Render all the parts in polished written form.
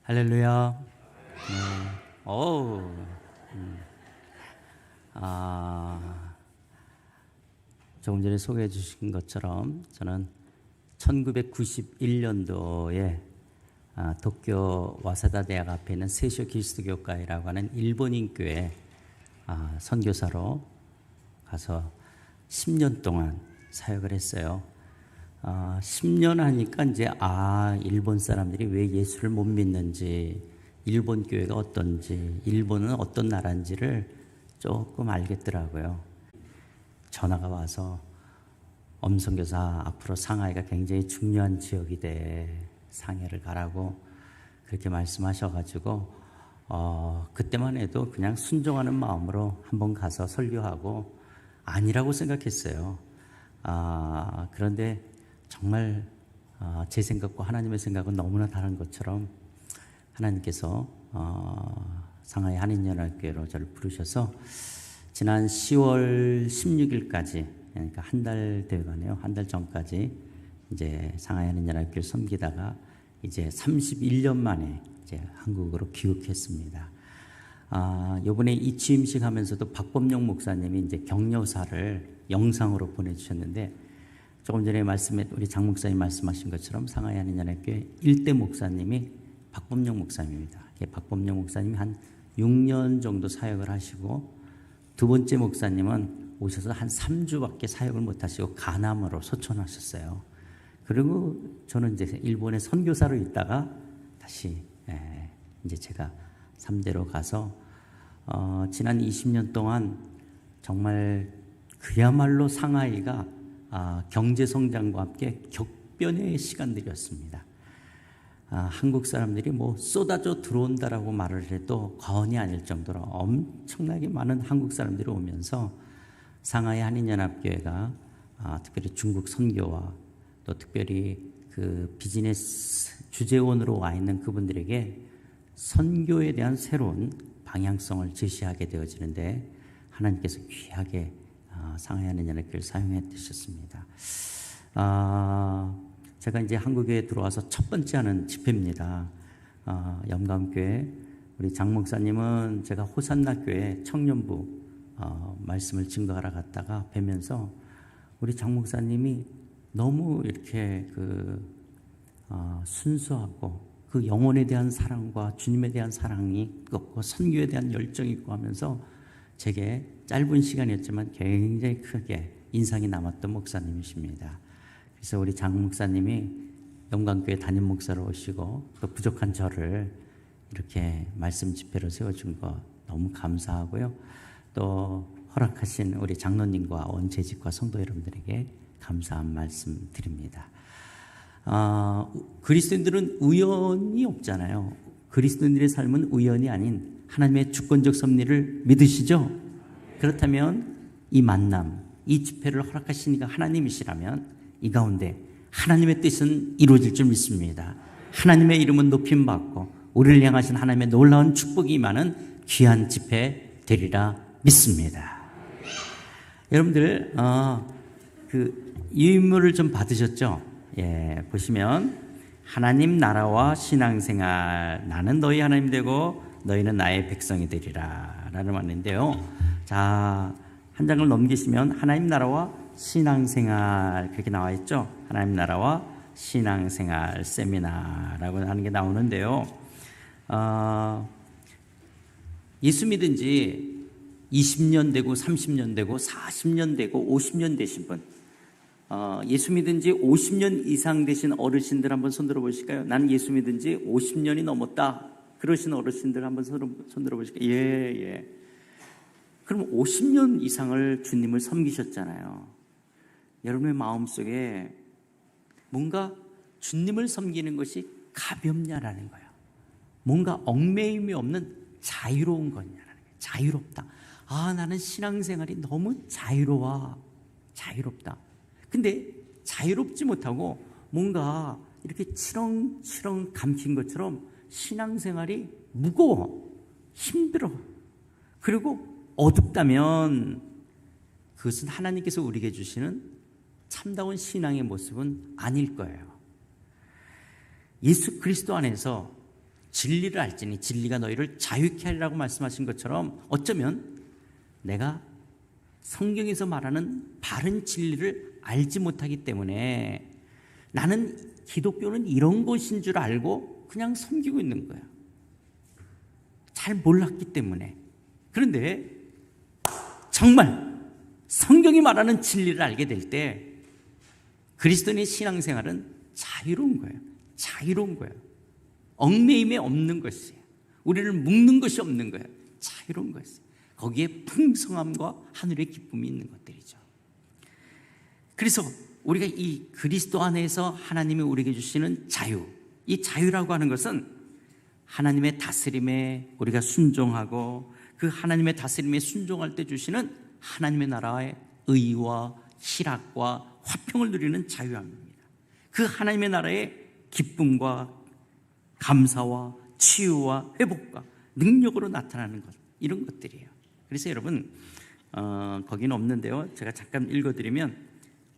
할렐루야. 어우. 아, 조금 전에 소개해 주신 것처럼 저는 1991년도에 도쿄 와사다 대학 앞에 있는 세쇼 기리스도교회라고 하는 일본인 교회 선교사로 가서 10년 동안 사역을 했어요. 10년 하니까 이제 일본 사람들이 왜 예수를 못 믿는지, 일본 교회가 어떤지, 일본은 어떤 나라인지를 조금 알겠더라고요. 전화가 와서 엄선교사 앞으로 상하이가 굉장히 중요한 지역이 돼 상해를 가라고 그렇게 말씀하셔가지고 그때만 해도 그냥 순종하는 마음으로 한번 가서 설교하고 아니라고 생각했어요. 그런데 정말 제 생각과 하나님의 생각은 너무나 다른 것처럼 하나님께서 상하이 한인연합교회로 저를 부르셔서 지난 10월 16일까지, 그러니까 한 달 되어가네요. 한 달 전까지 이제 상하이 한인연합교회를 섬기다가 이제 31년 만에 이제 한국으로 귀국했습니다. 요번에 이 취임식 하면서도 박범용 목사님이 이제 격려사를 영상으로 보내주셨는데, 조금 전에 우리 장 목사님 말씀하신 것처럼 상하이 한인연합교회 1대 목사님이 박범용 목사님입니다. 박범용 목사님이 한 6년 정도 사역을 하시고, 두 번째 목사님은 오셔서 한 3주밖에 사역을 못 하시고 간암으로 소천하셨어요. 그리고 저는 이제 일본에 선교사로 있다가 다시 이제 제가 3대로 가서 지난 20년 동안 정말 그야말로 상하이가 경제 성장과 함께 격변의 시간들이었습니다. 한국 사람들이 뭐 쏟아져 들어온다라고 말을 해도 과언이 아닐 정도로 엄청나게 많은 한국 사람들이 오면서 상하이 한인연합교회가 특별히 중국 선교와 또 특별히 그 비즈니스 주재원으로 와 있는 그분들에게 선교에 대한 새로운 방향성을 제시하게 되어지는데 하나님께서 귀하게 상하이 한인연합교회를 사용해 주셨습니다. 제가 이제 한국에 들어와서 첫 번째 하는 집회입니다. 염감교회 우리 장 목사님은 제가 호산나교회 청년부 말씀을 증거하러 갔다가 뵈면서 우리 장 목사님이 너무 이렇게 순수하고 그 영혼에 대한 사랑과 주님에 대한 사랑이 있고 선교에 대한 열정이 있고 하면서 제게 짧은 시간이었지만 굉장히 크게 인상이 남았던 목사님이십니다. 그래서 우리 장 목사님이 영광교회 담임 목사로 오시고 또 부족한 저를 이렇게 말씀 집회로 세워준 거 너무 감사하고요. 또 허락하신 우리 장로님과 온 재직과 성도 여러분들에게 감사한 말씀 드립니다. 그리스도인들은 우연이 없잖아요. 그리스도인들의 삶은 우연이 아닌 하나님의 주권적 섭리를 믿으시죠? 그렇다면 이 만남, 이 집회를 허락하시니까 하나님이시라면 이 가운데 하나님의 뜻은 이루어질 줄 믿습니다. 하나님의 이름은 높임받고 우리를 향하신 하나님의 놀라운 축복이 임하는 귀한 집회 되리라 믿습니다. 여러분들 이 인물을 좀 받으셨죠? 보시면 하나님 나라와 신앙생활, 나는 너희 하나님 되고 너희는 나의 백성이 되리라 라는 말인데요. 자, 한 장을 넘기시면 하나님 나라와 신앙생활 그렇게 나와 있죠. 하나님 나라와 신앙생활 세미나라고 하는 게 나오는데요. 예수 믿은 지 20년 되고 30년 되고 40년 되고 50년 되신 분, 예수 믿은 지 50년 이상 되신 어르신들 한번 손들어 보실까요? 나는 예수 믿은 지 50년이 넘었다 그러신 어르신들 한번 손들어 보실까요? 예. 그럼 50년 이상을 주님을 섬기셨잖아요. 여러분의 마음속에 뭔가 주님을 섬기는 것이 가볍냐라는 거예요. 뭔가 얽매임이 없는 자유로운 거냐라는 거예요. 자유롭다. 나는 신앙생활이 너무 자유롭다. 근데 자유롭지 못하고 뭔가 이렇게 치렁치렁 감힌 것처럼 신앙생활이 무거워, 힘들어, 그리고 어둡다면 그것은 하나님께서 우리에게 주시는 참다운 신앙의 모습은 아닐 거예요. 예수 그리스도 안에서 진리를 알지니 진리가 너희를 자유케 하리라고 말씀하신 것처럼 어쩌면 내가 성경에서 말하는 바른 진리를 알지 못하기 때문에 나는 기독교는 이런 것인 줄 알고 그냥 섬기고 있는 거야. 잘 몰랐기 때문에. 그런데 정말 성경이 말하는 진리를 알게 될 때 그리스도인의 신앙생활은 자유로운 거예요. 자유로운 거예요. 얽매임이 없는 것이에요. 우리를 묶는 것이 없는 거예요. 자유로운 것이에요. 거기에 풍성함과 하늘의 기쁨이 있는 것들이죠. 그래서 우리가 이 그리스도 안에서 하나님이 우리에게 주시는 자유, 이 자유라고 하는 것은 하나님의 다스림에 우리가 순종하고 그 하나님의 다스림에 순종할 때 주시는 하나님의 나라의 의와 희락과 화평을 누리는 자유함입니다. 그 하나님의 나라의 기쁨과 감사와 치유와 회복과 능력으로 나타나는 것, 이런 것들이에요. 그래서 여러분 거기는 없는데요, 제가 잠깐 읽어드리면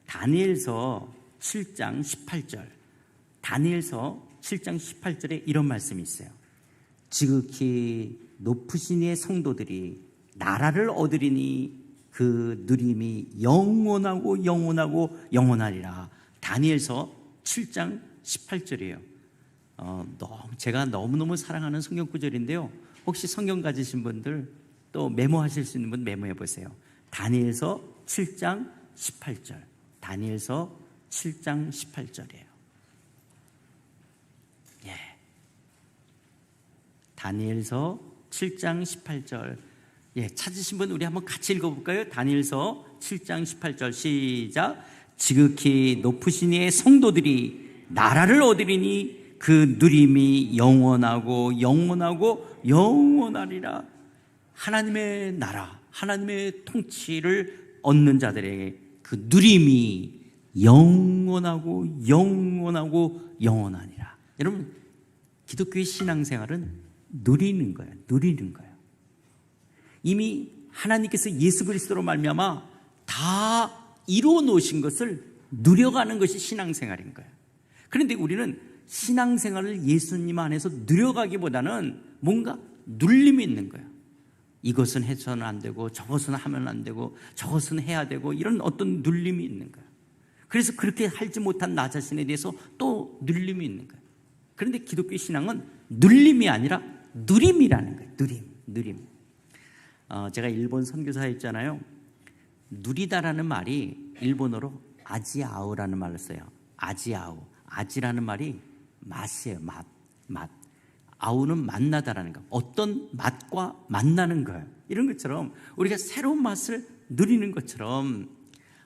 다니엘서 7장 18절, 다니엘서 7장 18절에 이런 말씀이 있어요. 지극히 높으신 이의 성도들이 나라를 얻으리니 그 누림이 영원하고 영원하고 영원하리라. 다니엘서 7장 18절이에요. 제가 너무너무 사랑하는 성경 구절인데요, 혹시 성경 가지신 분들 또 메모하실 수 있는 분 메모해 보세요. 다니엘서 7장 18절. 다니엘서 7장 18절이에요. 예. 다니엘서 7장 18절. 예, 찾으신 분 우리 한번 같이 읽어볼까요? 다니엘서 7장 18절 시작. 지극히 높으신 이의 성도들이 나라를 얻으리니 그 누림이 영원하고 영원하고 영원하리라. 하나님의 나라, 하나님의 통치를 얻는 자들에게 그 누림이 영원하고 영원하고 영원하니라. 여러분, 기독교의 신앙생활은 누리는 거예요. 누리는 거예요. 이미 하나님께서 예수 그리스도로 말미암아 다 이루어 놓으신 것을 누려가는 것이 신앙생활인 거예요. 그런데 우리는 신앙생활을 예수님 안에서 누려가기보다는 뭔가 눌림이 있는 거예요. 이것은 해서는 안 되고 저것은 하면 안 되고 저것은 해야 되고 이런 어떤 눌림이 있는 거예요. 그래서 그렇게 하지 못한 나 자신에 대해서 또 눌림이 있는 거예요. 그런데 기독교 신앙은 눌림이 아니라 누림이라는 거예요. 누림. 제가 일본 선교사였잖아요. 누리다라는 말이 일본어로 아지아우라는 말을 써요. 아지아우. 아지라는 말이 맛이에요. 맛. 아우는 만나다라는 거. 어떤 맛과 만나는 거예요. 이런 것처럼 우리가 새로운 맛을 누리는 것처럼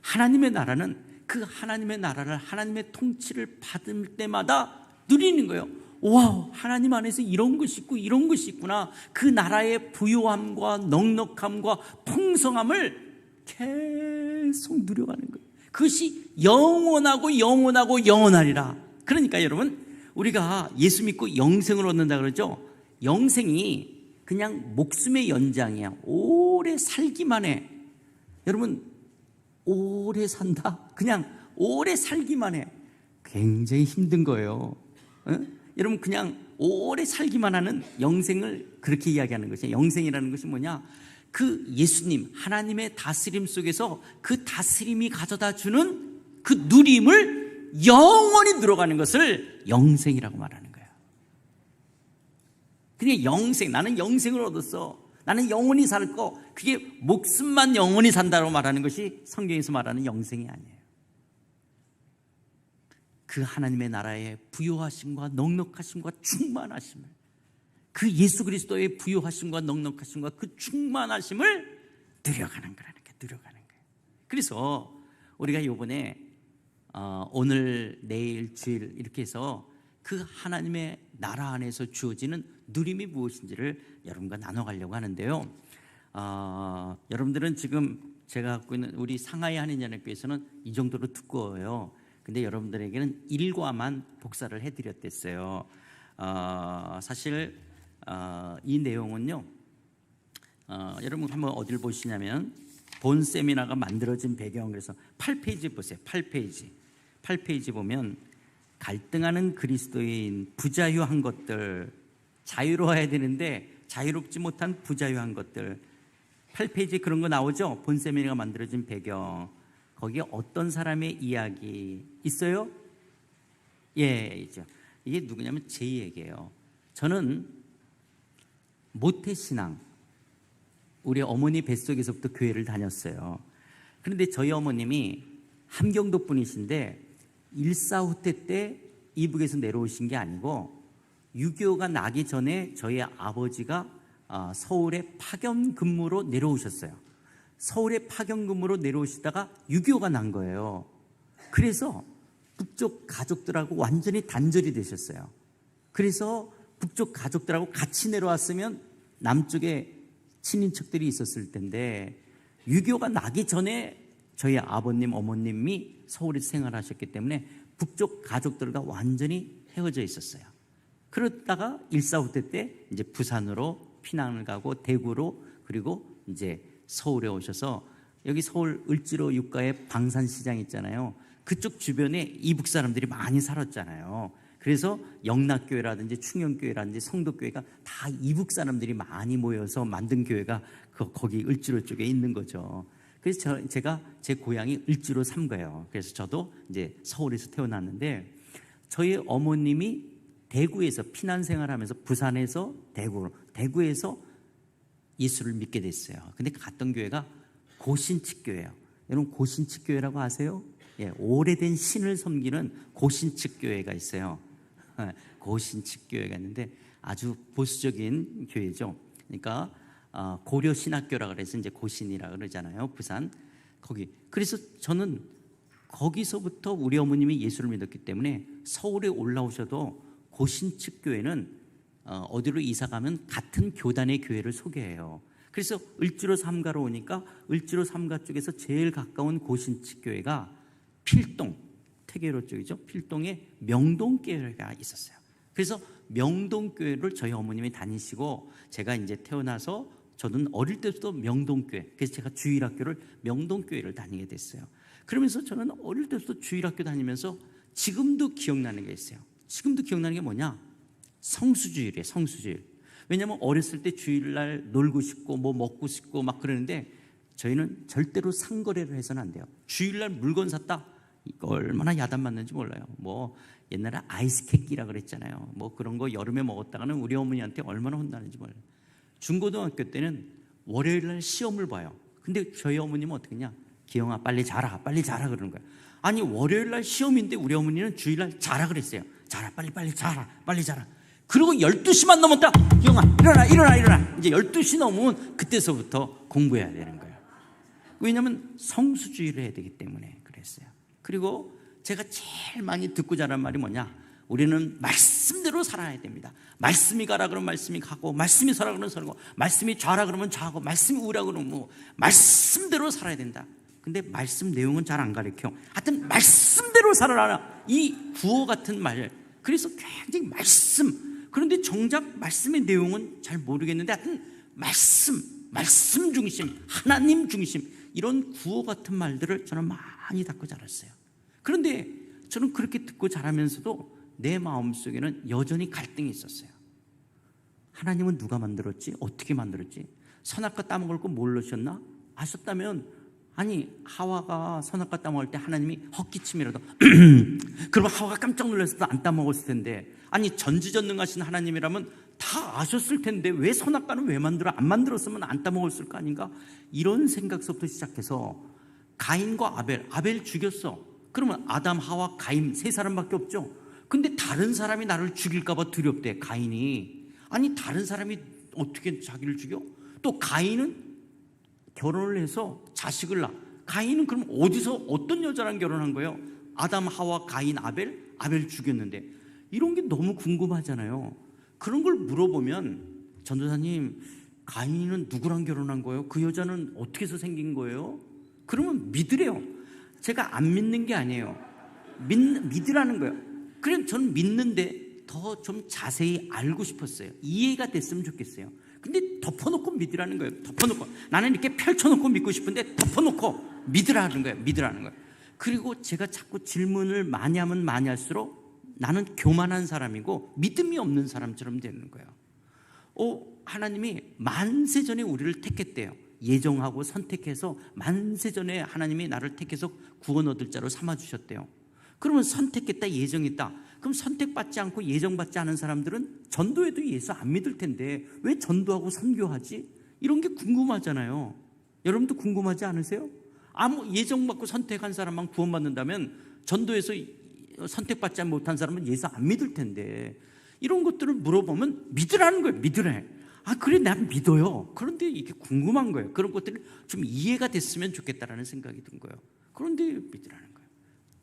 하나님의 나라는 그 하나님의 나라를, 하나님의 통치를 받을 때마다 누리는 거예요. 와우, 하나님 안에서 이런 것이 있고 이런 것이 있구나. 그 나라의 부유함과 넉넉함과 풍성함을 계속 누려가는 거예요. 그것이 영원하고 영원하고 영원하리라. 그러니까 여러분, 우리가 예수 믿고 영생을 얻는다 그러죠. 영생이 그냥 목숨의 연장이야. 오래 살기만 해. 여러분, 오래 산다? 그냥 오래 살기만 해. 굉장히 힘든 거예요. 여러분, 그냥 오래 살기만 하는 영생을 그렇게 이야기하는 것이에요. 영생이라는 것이 뭐냐? 그 예수님, 하나님의 다스림 속에서 그 다스림이 가져다 주는 그 누림을 영원히 들어가는 것을 영생이라고 말하는 거예요. 그냥 영생, 나는 영생을 얻었어. 나는 영원히 살 거. 그게 목숨만 영원히 산다고 말하는 것이 성경에서 말하는 영생이 아니에요. 그 하나님의 나라의 부요하심과 넉넉하심과 충만하심을, 그 예수 그리스도의 부요하심과 넉넉하심과 그 충만하심을 누려가는 거라는 거예요. 누려가는 거예요. 그래서 우리가 이번에 오늘, 내일, 주일 이렇게 해서 그 하나님의 나라 안에서 주어지는 누림이 무엇인지를 여러분과 나눠가려고 하는데요. 여러분들은 지금 제가 갖고 있는 우리 상하이 한인연합교회에서는 이 정도로 두꺼워요. 근데 여러분들에게는 1과만 복사를 해드렸댔어요. 사실 이 내용은요, 여러분 한번 어딜 보시냐면 본 세미나가 만들어진 배경, 그래서 8페이지 보세요. 8페이지 보면 갈등하는 그리스도인, 부자유한 것들, 자유로워야 되는데 자유롭지 못한 부자유한 것들. 8페이지에 그런 거 나오죠? 본세미나가 만들어진 배경. 거기에 어떤 사람의 이야기 있어요? 예, 있죠. 이게 누구냐면 제 얘기예요. 저는 모태신앙, 우리 어머니 뱃속에서부터 교회를 다녔어요. 그런데 저희 어머님이 함경도 분이신데 1.4 때 이북에서 내려오신 게 아니고 6.25가 나기 전에 저희 아버지가 서울에 파견 근무로 내려오셨어요. 서울에 파견 근무로 내려오시다가 6.25가 난 거예요. 그래서 북쪽 가족들하고 완전히 단절이 되셨어요. 그래서 북쪽 가족들하고 같이 내려왔으면 남쪽에 친인척들이 있었을 텐데 6.25가 나기 전에 저희 아버님, 어머님이 서울에서 생활하셨기 때문에 북쪽 가족들과 완전히 헤어져 있었어요. 그러다가 1.4 때 이제 부산으로 피난을 가고 대구로 그리고 이제 서울에 오셔서 여기 서울 을지로 육가에 방산시장 있잖아요. 그쪽 주변에 이북 사람들이 많이 살았잖아요. 그래서 영락교회라든지 충영교회라든지 성도교회가 다 이북 사람들이 많이 모여서 만든 교회가 거기 을지로 쪽에 있는 거죠. 그래서 제가 제 고향이 을지로 삼가예요. 그래서 저도 이제 서울에서 태어났는데 저희 어머님이 대구에서 피난 생활하면서 부산에서 대구에서 예수를 믿게 됐어요. 근데 갔던 교회가 고신측교회예요. 여러분 고신측교회라고 아세요? 예, 오래된 신을 섬기는 고신측교회가 있어요. 고신측교회가 있는데 아주 보수적인 교회죠. 그러니까 고려신학교라 그래서 이제 고신이라 그러잖아요. 부산 거기. 그래서 저는 거기서부터 우리 어머님이 예수를 믿었기 때문에 서울에 올라오셔도 고신측교회는 어디로 이사 가면 같은 교단의 교회를 소개해요. 그래서 을지로 삼가로 오니까 을지로 삼가 쪽에서 제일 가까운 고신측교회가 필동, 태계로 쪽이죠. 필동에 명동교회가 있었어요. 그래서 명동교회를 저희 어머님이 다니시고 제가 이제 태어나서 저는 어릴 때부터 명동교회, 그래서 제가 주일학교를 명동교회를 다니게 됐어요. 그러면서 저는 어릴 때부터 주일학교 다니면서 지금도 기억나는 게 있어요. 지금도 기억나는 게 뭐냐? 성수주일이에요. 성수주일. 왜냐하면 어렸을 때 주일날 놀고 싶고 뭐 먹고 싶고 막 그러는데 저희는 절대로 상거래를 해서는 안 돼요. 주일날 물건 샀다? 이거 얼마나 야단 맞는지 몰라요. 뭐 옛날에 아이스케끼라 그랬잖아요. 뭐 그런 거 여름에 먹었다가는 우리 어머니한테 얼마나 혼나는지 몰라요. 중고등학교 때는 월요일날 시험을 봐요. 근데 저희 어머님은 어떻게 했냐? 기영아 빨리 자라 그러는 거예요. 아니 월요일날 시험인데 우리 어머니는 주일날 자라 그랬어요. 자라 빨리 자라. 그리고 12시만 넘었다. 기영아 일어나. 이제 12시 넘으면 그때서부터 공부해야 되는 거예요. 왜냐하면 성수주의를 해야 되기 때문에 그랬어요. 그리고 제가 제일 많이 듣고 자란 말이 뭐냐? 우리는 말씀대로 살아야 됩니다. 말씀이 가라 그러면 말씀이 가고, 말씀이 서라 그러면 서고, 말씀이 좌라 그러면 좌고, 말씀이 우라 그러면 뭐 말씀대로 살아야 된다. 근데 말씀 내용은 잘 안 가르쳐. 하여튼 말씀대로 살아라. 이 구호 같은 말. 그래서 굉장히 말씀. 그런데 정작 말씀의 내용은 잘 모르겠는데 하여튼 말씀 중심, 하나님 중심 이런 구호 같은 말들을 저는 많이 듣고 자랐어요. 그런데 저는 그렇게 듣고 자라면서도 내 마음속에는 여전히 갈등이 있었어요. 하나님은 누가 만들었지? 어떻게 만들었지? 선악과 따먹을 거 모르셨나? 아셨다면 아니 하와가 선악과 따먹을 때 하나님이 헛기침이라도 그러면 하와가 깜짝 놀랐어도 안 따먹었을 텐데 아니 전지전능하신 하나님이라면 다 아셨을 텐데 왜 선악과는 왜 안 만들었으면 안 따먹었을 거 아닌가? 이런 생각서부터 시작해서 가인과 아벨 죽였어. 그러면 아담, 하와, 가인 세 사람밖에 없죠. 근데 다른 사람이 나를 죽일까 봐 두렵대. 가인이. 아니 다른 사람이 어떻게 자기를 죽여? 또 가인은 결혼을 해서 자식을 낳아. 가인은 그럼 어디서 어떤 여자랑 결혼한 거예요? 아담, 하와, 가인, 아벨 죽였는데 이런 게 너무 궁금하잖아요. 그런 걸 물어보면 전도사님 가인은 누구랑 결혼한 거예요? 그 여자는 어떻게 해서 생긴 거예요? 그러면 믿으래요. 제가 안 믿는 게 아니에요. 믿으라는 거예요. 그럼 저는 믿는데 더 좀 자세히 알고 싶었어요. 이해가 됐으면 좋겠어요. 근데 덮어놓고 믿으라는 거예요. 덮어놓고. 나는 이렇게 펼쳐놓고 믿고 싶은데 덮어놓고 믿으라는 거예요. 그리고 제가 자꾸 질문을 많이 하면 많이 할수록 나는 교만한 사람이고 믿음이 없는 사람처럼 되는 거예요. 하나님이 만세전에 우리를 택했대요. 예정하고 선택해서 만세전에 하나님이 나를 택해서 구원 얻을 자로 삼아주셨대요. 그러면 선택했다, 예정했다. 그럼 선택받지 않고 예정받지 않은 사람들은 전도해도 예수 안 믿을 텐데 왜 전도하고 선교하지? 이런 게 궁금하잖아요. 여러분도 궁금하지 않으세요? 예정받고 선택한 사람만 구원받는다면 전도해서 선택받지 못한 사람은 예수 안 믿을 텐데, 이런 것들을 물어보면 믿으라는 거예요. 믿으래. 그래, 난 믿어요. 그런데 이게 궁금한 거예요. 그런 것들이 좀 이해가 됐으면 좋겠다라는 생각이 든 거예요. 그런데 믿으라는 거예요.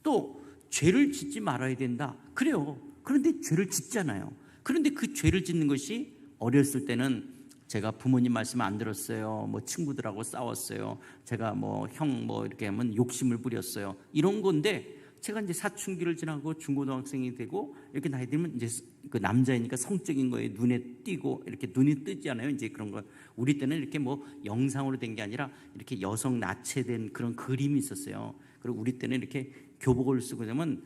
또 죄를 짓지 말아야 된다. 그래요. 그런데 죄를 짓잖아요. 그런데 그 죄를 짓는 것이 어렸을 때는 제가 부모님 말씀 안 들었어요. 뭐 친구들하고 싸웠어요. 제가 형 이렇게 하면 욕심을 부렸어요. 이런 건데, 제가 이제 사춘기를 지나고 중고등학생이 되고 이렇게 나이 들면 이제 그 남자이니까 성적인 거에 눈에 띄고 이렇게 눈이 뜨잖아요. 이제 그런 거. 우리 때는 이렇게 영상으로 된 게 아니라 이렇게 여성 나체된 그런 그림이 있었어요. 그리고 우리 때는 이렇게 교복을 쓰고 되면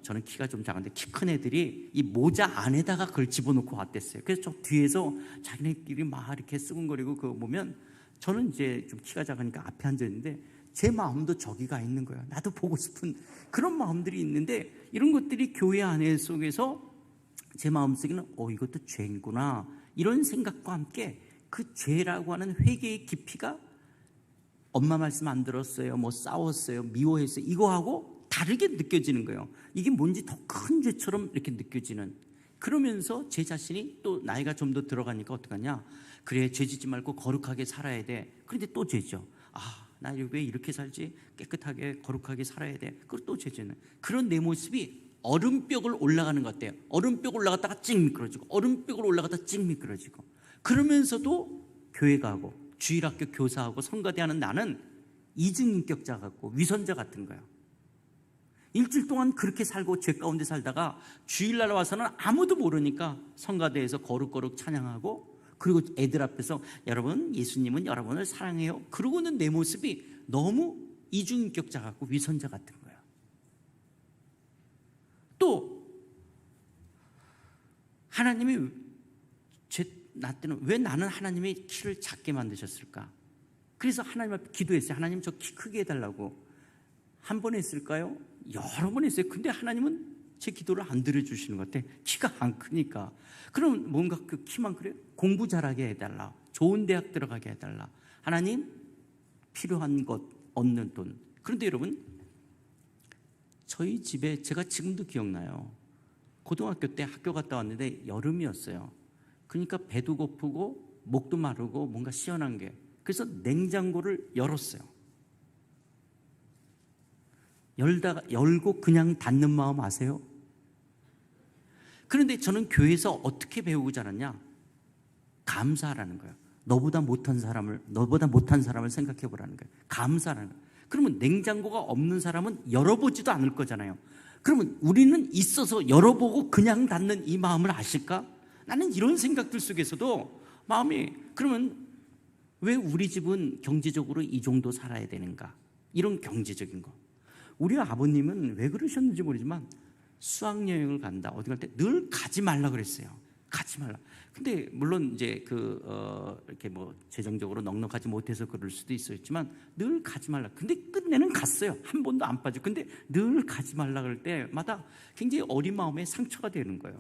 저는 키가 좀 작은데 키 큰 애들이 이 모자 안에다가 그걸 집어넣고 왔댔어요. 그래서 저 뒤에서 자기네끼리 막 이렇게 쓰근거리고 그거 보면, 저는 이제 좀 키가 작으니까 앞에 앉아 있는데 제 마음도 저기 가 있는 거예요. 나도 보고 싶은 그런 마음들이 있는데, 이런 것들이 교회 안에 속에서 제 마음속에는 이것도 죄인구나, 이런 생각과 함께 그 죄라고 하는 회개의 깊이가 엄마 말씀 안 들었어요, 싸웠어요, 미워했어요, 이거하고 다르게 느껴지는 거예요. 이게 뭔지 더 큰 죄처럼 이렇게 느껴지는. 그러면서 제 자신이 또 나이가 좀 더 들어가니까 어떡하냐, 그래, 죄 짓지 말고 거룩하게 살아야 돼. 그런데 또 죄죠. 나 왜 이렇게 살지? 깨끗하게 거룩하게 살아야 돼. 그리고 또 죄지는 그런 내 모습이 얼음벽을 올라가는 것 같아요. 얼음벽 올라갔다가 찍 미끄러지고, 얼음벽을 올라갔다가 찍 미끄러지고. 그러면서도 교회 가고 주일학교 교사하고 성가대하는 나는 이중인격자 같고 위선자 같은 거예요. 일주일 동안 그렇게 살고 죄 가운데 살다가 주일날 와서는 아무도 모르니까 성가대에서 거룩거룩 찬양하고, 그리고 애들 앞에서 여러분, 예수님은 여러분을 사랑해요, 그러고는 내 모습이 너무 이중인격자 같고 위선자 같은 거예요. 또 하나님이 나 때는 왜 나는 하나님의 키를 작게 만드셨을까? 그래서 하나님 앞에 기도했어요. 하나님, 저 키 크게 해달라고. 한 번 했을까요? 여러 번 했어요. 근데 하나님은 제 기도를 안 들어주시는 것 같아. 키가 안 크니까. 그럼 뭔가 그 키만 그래요? 공부 잘하게 해달라, 좋은 대학 들어가게 해달라, 하나님 필요한 것 얻는 돈. 그런데 여러분, 저희 집에 제가 지금도 기억나요. 고등학교 때 학교 갔다 왔는데 여름이었어요. 그러니까 배도 고프고 목도 마르고 뭔가 시원한 게, 그래서 냉장고를 열었어요. 열고 그냥 닫는 마음 아세요? 그런데 저는 교회에서 어떻게 배우고 자랐냐? 감사하라는 거예요. 너보다 못한 사람을 생각해 보라는 거예요. 감사하라는 거예요. 그러면 냉장고가 없는 사람은 열어보지도 않을 거잖아요. 그러면 우리는 있어서 열어보고 그냥 닫는 이 마음을 아실까? 나는 이런 생각들 속에서도 마음이, 그러면 왜 우리 집은 경제적으로 이 정도 살아야 되는가? 이런 경제적인 거. 우리 아버님은 왜 그러셨는지 모르지만 수학여행을 간다, 어디 갈 때 늘 가지 말라 그랬어요. 가지 말라. 근데 물론 이제 이렇게 재정적으로 넉넉하지 못해서 그럴 수도 있었지만 늘 가지 말라. 근데 끝내는 갔어요. 한 번도 안 빠져. 근데 늘 가지 말라 그럴 때마다 굉장히 어린 마음에 상처가 되는 거예요.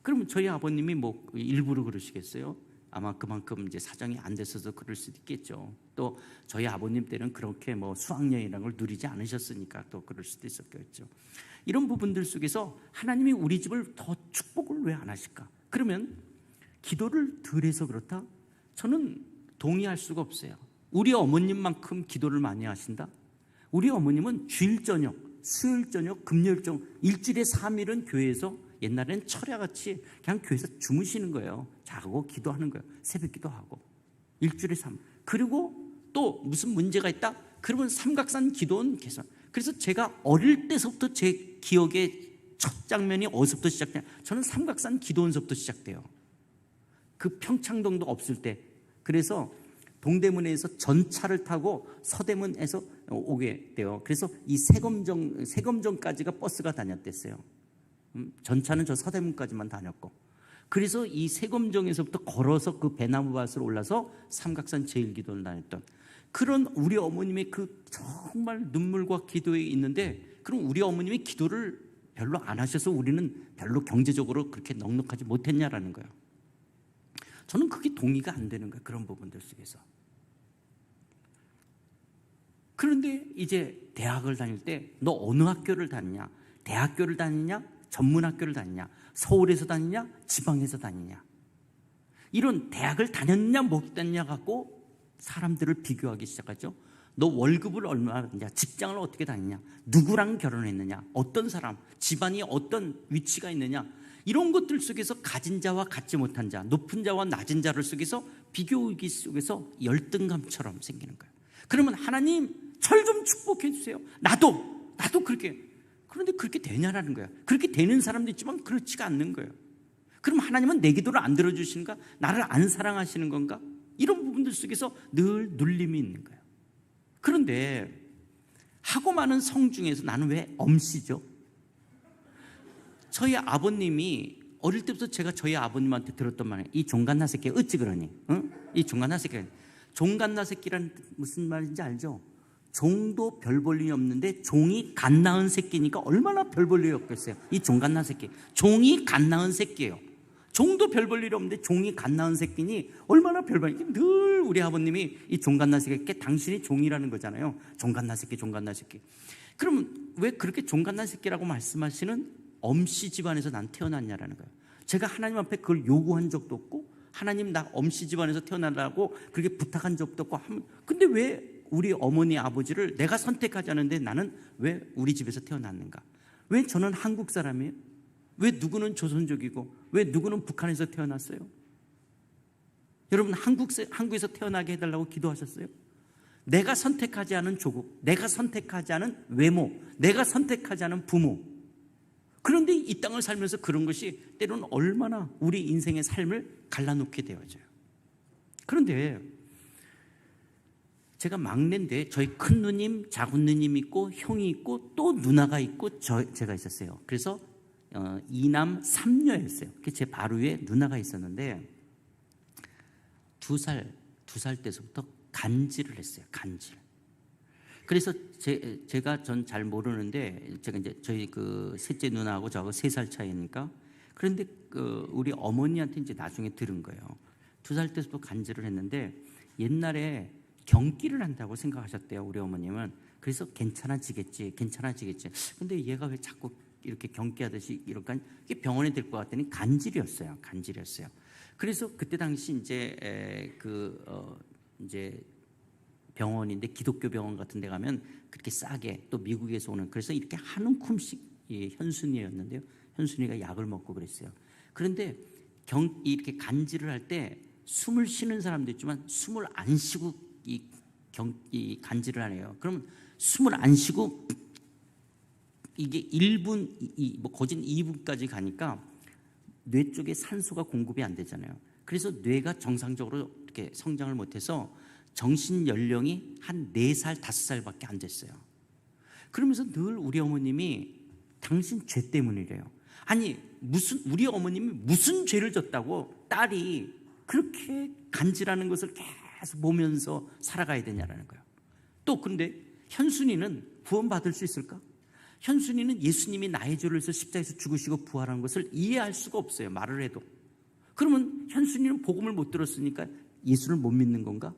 그러면 저희 아버님이 일부러 그러시겠어요? 아마 그만큼 이제 사정이 안 됐어서 그럴 수도 있겠죠. 또 저희 아버님 때는 그렇게 수학여행이라는 걸 누리지 않으셨으니까 또 그럴 수도 있었겠죠. 이런 부분들 속에서 하나님이 우리 집을 더 축복을 왜 안 하실까? 그러면 기도를 덜 해서 그렇다? 저는 동의할 수가 없어요. 우리 어머님만큼 기도를 많이 하신다? 우리 어머님은 주일 저녁, 수요일 저녁, 금요일 저녁, 일주일에 3일은 교회에서, 옛날엔 철야같이 그냥 교회에서 주무시는 거예요. 자고 기도하는 거예요. 새벽 기도하고. 일주일에 3. 그리고 또 무슨 문제가 있다? 그러면 삼각산 기도원 개선. 그래서 제가 어릴 때서부터 제 기억의 첫 장면이 어디서부터 시작돼요? 저는 삼각산 기도원서부터 시작돼요. 그 평창동도 없을 때. 그래서 동대문에서 전차를 타고 서대문에서 오게 돼요. 그래서 이 세검정까지가 버스가 다녔댔어요. 전차는 저 서대문까지만 다녔고. 그래서 이 세검정에서부터 걸어서 그 배나무 밭으로 올라서 삼각산 제일기도를 다녔던 그런 우리 어머님의 그 정말 눈물과 기도에 있는데, 그럼 우리 어머님의 기도를 별로 안 하셔서 우리는 별로 경제적으로 그렇게 넉넉하지 못했냐라는 거예요. 저는 그게 동의가 안 되는 거예요. 그런 부분들 속에서. 그런데 이제 대학을 다닐 때 너 어느 학교를 다니냐? 대학교를 다니냐? 전문학교를 다니냐? 서울에서 다니냐? 지방에서 다니냐? 이런 대학을 다녔냐 못 다녔냐 갖고 사람들을 비교하기 시작하죠. 너 월급을 얼마 받느냐? 직장을 어떻게 다니냐? 누구랑 결혼했느냐? 어떤 사람? 집안이 어떤 위치가 있느냐? 이런 것들 속에서 가진 자와 갖지 못한 자, 높은 자와 낮은 자를 속에서 비교의식 속에서 열등감처럼 생기는 거예요. 그러면 하나님 절 좀 축복해 주세요. 나도 그렇게. 그런데 그렇게 되냐라는 거예요. 그렇게 되는 사람도 있지만 그렇지가 않는 거예요. 그럼 하나님은 내 기도를 안 들어주시는가? 나를 안 사랑하시는 건가? 이런 부분들 속에서 늘 눌림이 있는 거예요. 그런데 하고 많은 성 중에서 나는 왜 엄씨죠? 저희 아버님이 어릴 때부터 제가 저희 아버님한테 들었던 말이에요. 이 종갓나 새끼 어찌 그러니? 응? 이 종갓나 새끼. 종갓나 새끼란 무슨 말인지 알죠? 종도 별 볼 일이 없는데 종이 갓 낳은 새끼니까 얼마나 별 볼 일이 없겠어요. 이 종갓나 새끼. 종이 갓 낳은 새끼예요. 종도 별 볼 일이 없는데 종이 갓 낳은 새끼니 얼마나 별 볼 일이. 늘 우리 아버님이 이 종갓나 새끼, 당신이 종이라는 거잖아요. 종갓나 새끼, 종갓나 새끼. 그러면 왜 그렇게 종갓나 새끼라고 말씀하시는 엄씨 집안에서 난 태어났냐라는 거예요. 제가 하나님 앞에 그걸 요구한 적도 없고, 하나님 나 엄씨 집안에서 태어나라고 그렇게 부탁한 적도 없고. 근데 왜 우리 어머니 아버지를 내가 선택하지 않은데 나는 왜 우리 집에서 태어났는가? 왜 저는 한국 사람이에요? 왜 누구는 조선족이고 왜 누구는 북한에서 태어났어요? 여러분 한국에서 태어나게 해달라고 기도하셨어요? 내가 선택하지 않은 조국, 내가 선택하지 않은 외모, 내가 선택하지 않은 부모. 그런데 이 땅을 살면서 그런 것이 때로는 얼마나 우리 인생의 삶을 갈라놓게 되어져요. 그런데 제가 막내인데 저희 큰 누님, 작은 누님 있고 형이 있고 또 누나가 있고 제가 있었어요. 그래서 2남 3녀였어요. 제 바로 위에 누나가 있었는데 2살 때서부터 간질을 했어요. 간질. 그래서 제가 전 잘 모르는데 제가 이제 저희 그 셋째 누나하고 저하고 3살 차이니까, 그런데 우리 어머니한테 이제 나중에 들은 거예요. 2살 때부터 간질을 했는데 옛날에 경기를 한다고 생각하셨대요, 우리 어머님은. 그래서 괜찮아지겠지. 근데 얘가 왜 자꾸 이렇게 경기하듯이 이럴까? 이게 병원에 될 것 같더니 간질이었어요. 그래서 그때 당시 이제 병원인데 기독교 병원 같은 데 가면 그렇게 싸게, 또 미국에서 오는, 그래서 이렇게 한 움큼씩 현순이였는데요. 현순이가 약을 먹고 그랬어요. 그런데 이렇게 간질을 할 때 숨을 쉬는 사람도 있지만 숨을 안 쉬고 이 간질을 하네요. 그러면 숨을 안 쉬고 이게 1분, 거진 2분까지 가니까 뇌 쪽에 산소가 공급이 안 되잖아요. 그래서 뇌가 정상적으로 이렇게 성장을 못해서 정신 연령이 한 4살, 5살밖에 안 됐어요. 그러면서 늘 우리 어머님이 당신 죄 때문이래요. 아니 우리 어머님이 무슨 죄를 졌다고 딸이 그렇게 간질하는 것을 계속 보면서 살아가야 되냐라는 거예요. 또 근데 현순이는 구원받을 수 있을까? 현순이는 예수님이 나의 죄를 위해서 십자가에서 죽으시고 부활한 것을 이해할 수가 없어요. 말을 해도. 그러면 현순이는 복음을 못 들었으니까 예수를 못 믿는 건가?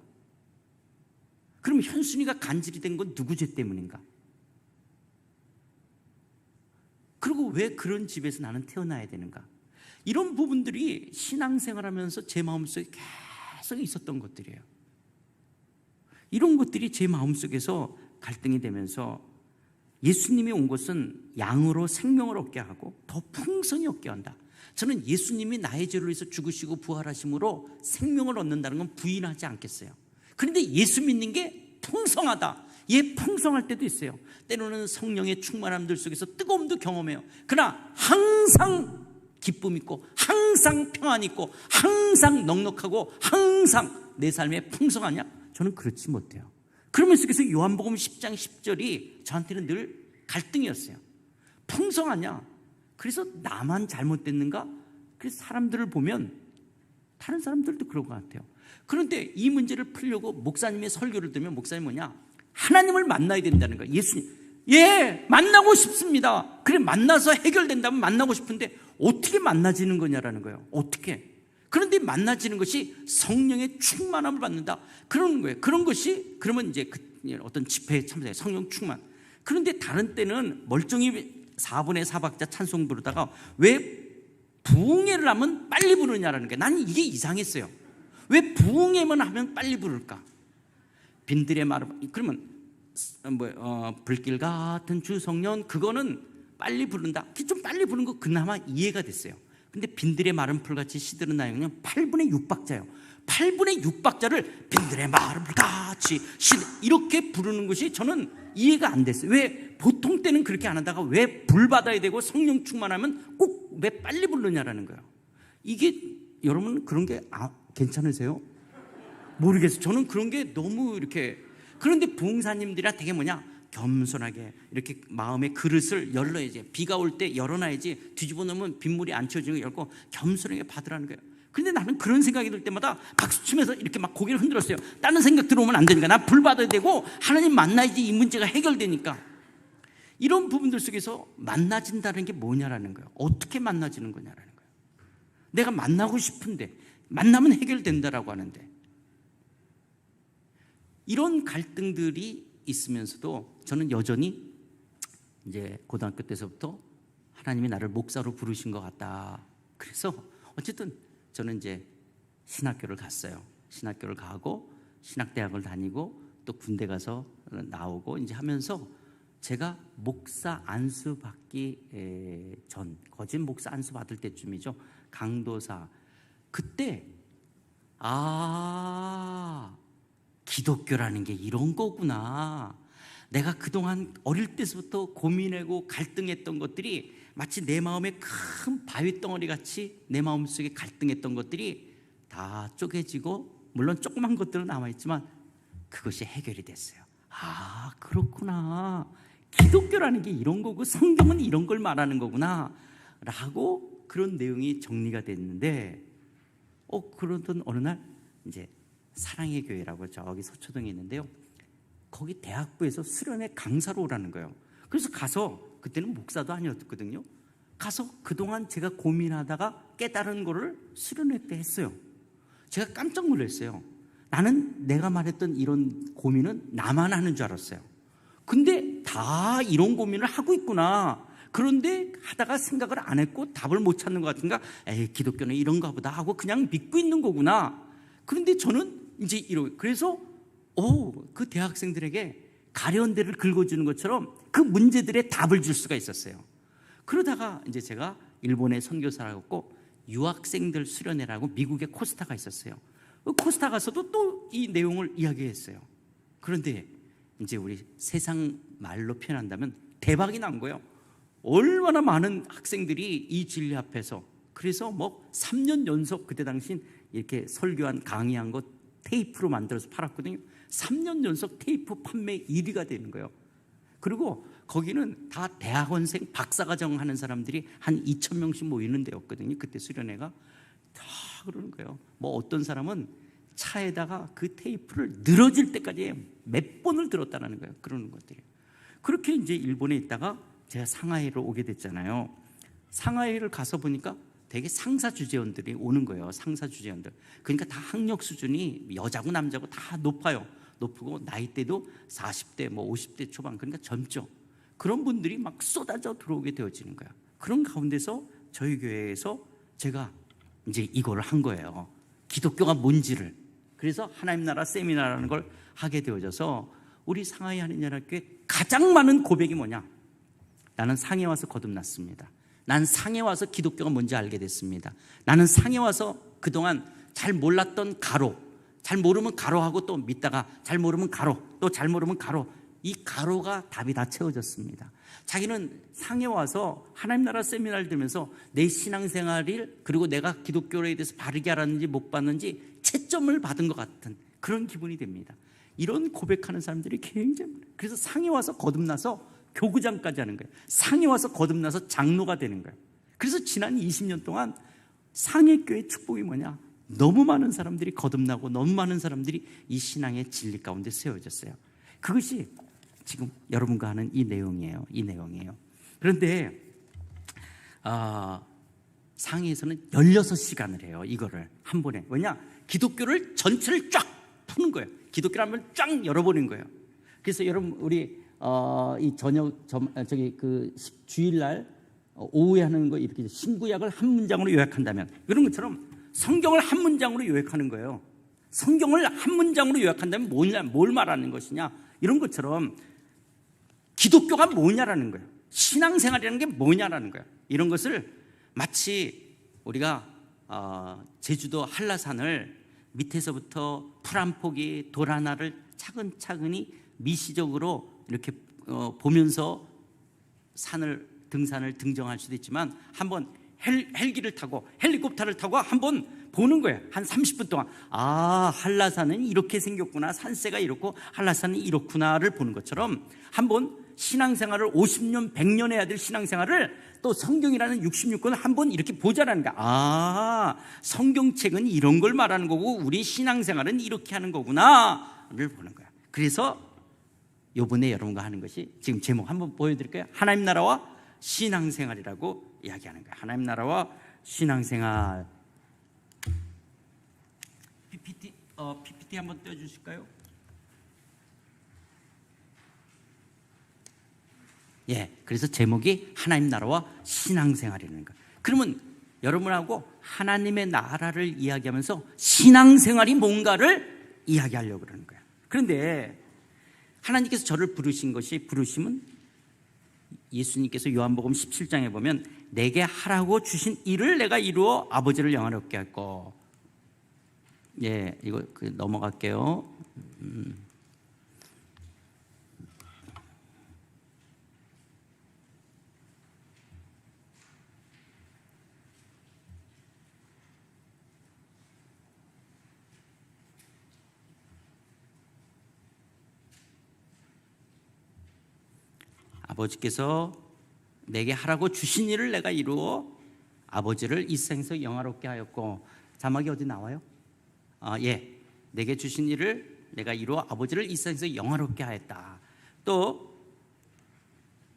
그럼 현순이가 간질이 된 건 누구 죄 때문인가? 그리고 왜 그런 집에서 나는 태어나야 되는가? 이런 부분들이 신앙생활하면서 제 마음속에 계속 있었던 것들이에요. 이런 것들이 제 마음속에서 갈등이 되면서 예수님이 온 것은 양으로 생명을 얻게 하고 더 풍성히 얻게 한다. 저는 예수님이 나의 죄를 위해서 죽으시고 부활하심으로 생명을 얻는다는 건 부인하지 않겠어요. 그런데 예수 믿는 게 풍성하다. 풍성할 때도 있어요. 때로는 성령의 충만함들 속에서 뜨거움도 경험해요. 그러나 항상 기쁨 있고 항상 평안 있고 항상 넉넉하고 항상 내 삶에 풍성하냐? 저는 그렇지 못해요. 그러면 속에서 요한복음 10장 10절이 저한테는 늘 갈등이었어요. 풍성하냐? 그래서 나만 잘못됐는가? 그래서 사람들을 보면 다른 사람들도 그런 것 같아요. 그런데 이 문제를 풀려고 목사님의 설교를 들으면 목사님 뭐냐? 하나님을 만나야 된다는 거예요. 예수님, 예, 만나고 싶습니다. 그래, 만나서 해결된다면 만나고 싶은데 어떻게 만나지는 거냐라는 거예요. 어떻게? 그런데 만나지는 것이 성령의 충만함을 받는다. 그런 거예요. 그런 것이 그러면 이제 어떤 집회에 참석해 성령 충만. 그런데 다른 때는 멀쩡히 4분의 4박자 찬송 부르다가 왜 부흥회를 하면 빨리 부르냐라는 거예요. 나는 이게 이상했어요. 왜 부흥회만 하면 빨리 부를까? 빈들의 말을 그러면 불길 같은 주성년 그거는 빨리 부른다. 좀 빨리 부르는 거 그나마 이해가 됐어요. 근데 빈들의 마른 풀같이 시드는 나영은 8분의 6박자예요. 8분의 6박자를 빈들의 마른 풀같이 이렇게 부르는 것이 저는 이해가 안 됐어요. 왜 보통 때는 그렇게 안 하다가 왜 불 받아야 되고 성령 충만하면 꼭 왜 빨리 부르냐라는 거예요. 이게 여러분 그런 게 괜찮으세요? 모르겠어요. 저는 그런 게 너무 이렇게. 그런데 부흥사님들이랑 되게 뭐냐, 겸손하게 이렇게 마음의 그릇을 열어야지. 비가 올 때 열어놔야지. 뒤집어 놓으면 빗물이 안 치워지는 거 열고 겸손하게 받으라는 거예요. 근데 나는 그런 생각이 들 때마다 박수 치면서 이렇게 막 고개를 흔들었어요. 다른 생각 들어오면 안 되니까. 나 불 받아야 되고 하나님 만나야지 이 문제가 해결되니까. 이런 부분들 속에서 만나진다는 게 뭐냐라는 거예요. 어떻게 만나지는 거냐라는 거예요. 내가 만나고 싶은데 만나면 해결된다라고 하는데, 이런 갈등들이 있으면서도 저는 여전히 이제 고등학교 때서부터 하나님이 나를 목사로 부르신 것 같다. 그래서 어쨌든 저는 이제 신학교를 갔어요. 신학교를 가고 신학대학을 다니고 또 군대 가서 나오고 이제 하면서 제가 목사 안수 받기 전, 거짓 목사 안수 받을 때쯤이죠. 강도사. 그때 기독교라는 게 이런 거구나. 내가 그동안 어릴 때부터 고민하고 갈등했던 것들이 마치 내 마음에 큰 바위덩어리 같이 내 마음속에 갈등했던 것들이 다 쪼개지고, 물론 조그만 것들은 남아있지만 그것이 해결이 됐어요. 그렇구나. 기독교라는 게 이런 거고 성경은 이런 걸 말하는 거구나 라고 그런 내용이 정리가 됐는데, 그러던 어느 날 이제 사랑의 교회라고 저기 서초동에 있는데요, 거기 대학부에서 수련회 강사로 오라는 거예요. 그래서 가서, 그때는 목사도 아니었거든요. 가서 그동안 제가 고민하다가 깨달은 거를 수련회 때 했어요. 제가 깜짝 놀랐어요. 나는 내가 말했던 이런 고민은 나만 하는 줄 알았어요. 근데 다 이런 고민을 하고 있구나. 그런데 하다가 생각을 안 했고 답을 못 찾는 것 같은가? 기독교는 이런가 보다 하고 그냥 믿고 있는 거구나. 그런데 저는 이제 그래서 그 대학생들에게 가려운 데를 긁어주는 것처럼 그 문제들의 답을 줄 수가 있었어요. 그러다가 이제 제가 일본의 선교사라고 유학생들 수련회라고 미국에 코스타가 있었어요. 그 코스타 가서도 또 이 내용을 이야기했어요. 그런데 이제 우리 세상 말로 표현한다면 대박이 난 거예요. 얼마나 많은 학생들이 이 진리 앞에서, 그래서 3년 연속 그때 당시 이렇게 설교한 강의한 것 테이프로 만들어서 팔았거든요. 3년 연속 테이프 판매 1위가 되는 거예요. 그리고 거기는 다 대학원생 박사과정 하는 사람들이 한 2,000명씩 모이는 데였거든요. 그때 수련회가. 다 그러는 거예요. 어떤 사람은 차에다가 그 테이프를 늘어질 때까지 몇 번을 들었다는 거예요. 그러는 것들이. 그렇게 이제 일본에 있다가 제가 상하이로 오게 됐잖아요. 상하이를 가서 보니까 되게 상사 주재원들이 오는 거예요. 상사 주재원들. 그러니까 다 학력 수준이 여자고 남자고 다 높고 나이대도 40대 50대 초반, 그러니까 젊죠. 그런 분들이 막 쏟아져 들어오게 되어지는 거예요. 그런 가운데서 저희 교회에서 제가 이제 이거를 한 거예요. 기독교가 뭔지를. 그래서 하나님 나라 세미나라는 걸 하게 되어져서 우리 상하이 한인연합교회 가장 많은 고백이 뭐냐? 나는 상해 와서 거듭났습니다. 난 상해 와서 기독교가 뭔지 알게 됐습니다. 나는 상해 와서 그동안 잘 몰랐던 가로, 잘 모르면 가로하고 또 믿다가 잘 모르면 가로, 또 잘 모르면 가로, 이 가로가 답이 다 채워졌습니다. 자기는 상해 와서 하나님 나라 세미나를 들으면서 내 신앙생활을, 그리고 내가 기독교에 대해서 바르게 알았는지 못 봤는지 채점을 받은 것 같은 그런 기분이 됩니다. 이런 고백하는 사람들이 굉장히 많아요. 그래서 상해 와서 거듭나서 교구장까지 하는 거예요. 상해 와서 거듭나서 장로가 되는 거예요. 그래서 지난 20년 동안 상해교회 축복이 뭐냐? 너무 많은 사람들이 거듭나고 너무 많은 사람들이 이 신앙의 진리 가운데 세워졌어요. 그것이 지금 여러분과 하는 이 내용이에요. 그런데 상해에서는 16시간을 해요. 이거를 한 번에. 왜냐? 기독교를 전체를 쫙 푸는 거예요. 기독교를 한번 쫙 열어버린 거예요. 그래서 여러분 우리 이 그 주일날 오후에 하는 거 이렇게 신구약을 한 문장으로 요약한다면 이런 것처럼 성경을 한 문장으로 요약하는 거예요. 성경을 한 문장으로 요약한다면 뭘 말하는 것이냐? 이런 것처럼 기독교가 뭐냐라는 거예요. 신앙생활이라는 게 뭐냐라는 거예요. 이런 것을 마치 우리가 제주도 한라산을 밑에서부터 풀 한 포기, 돌 하나를 차근차근히 미시적으로 이렇게 보면서 등산을 등정할 수도 있지만 한번 헬기를 타고 헬리콥터를 타고 한번 보는 거예요. 한 30분 동안 한라산은 이렇게 생겼구나, 산세가 이렇고 한라산은 이렇구나를 보는 것처럼 한번 신앙생활을 50년 100년 해야 될 신앙생활을 또 성경이라는 66권을 한번 이렇게 보자라는 거야. 성경책은 이런 걸 말하는 거고 우리 신앙생활은 이렇게 하는 거구나를 보는 거야. 그래서 요번에 여러분과 하는 것이 지금 제목 한번 보여드릴까요? 하나님 나라와 신앙생활이라고 이야기하는 거예요. 하나님 나라와 신앙생활. PPT 한번 떼어주실까요? 예, 그래서 제목이 하나님 나라와 신앙생활이라는 거예요. 그러면 여러분하고 하나님의 나라를 이야기하면서 신앙생활이 뭔가를 이야기하려고 그러는 거예요. 그런데 하나님께서 저를 부르시면 예수님께서 요한복음 17장에 보면 내게 하라고 주신 일을 내가 이루어 아버지를 영화롭게 할 거. 예, 이거 넘어갈게요. 아버지께서 내게 하라고 주신 일을 내가 이루어 아버지를 이 세상에서 영화롭게 하였고, 자막이 어디 나와요? 예, 내게 주신 일을 내가 이루어 아버지를 이 세상에서 영화롭게 하였다. 또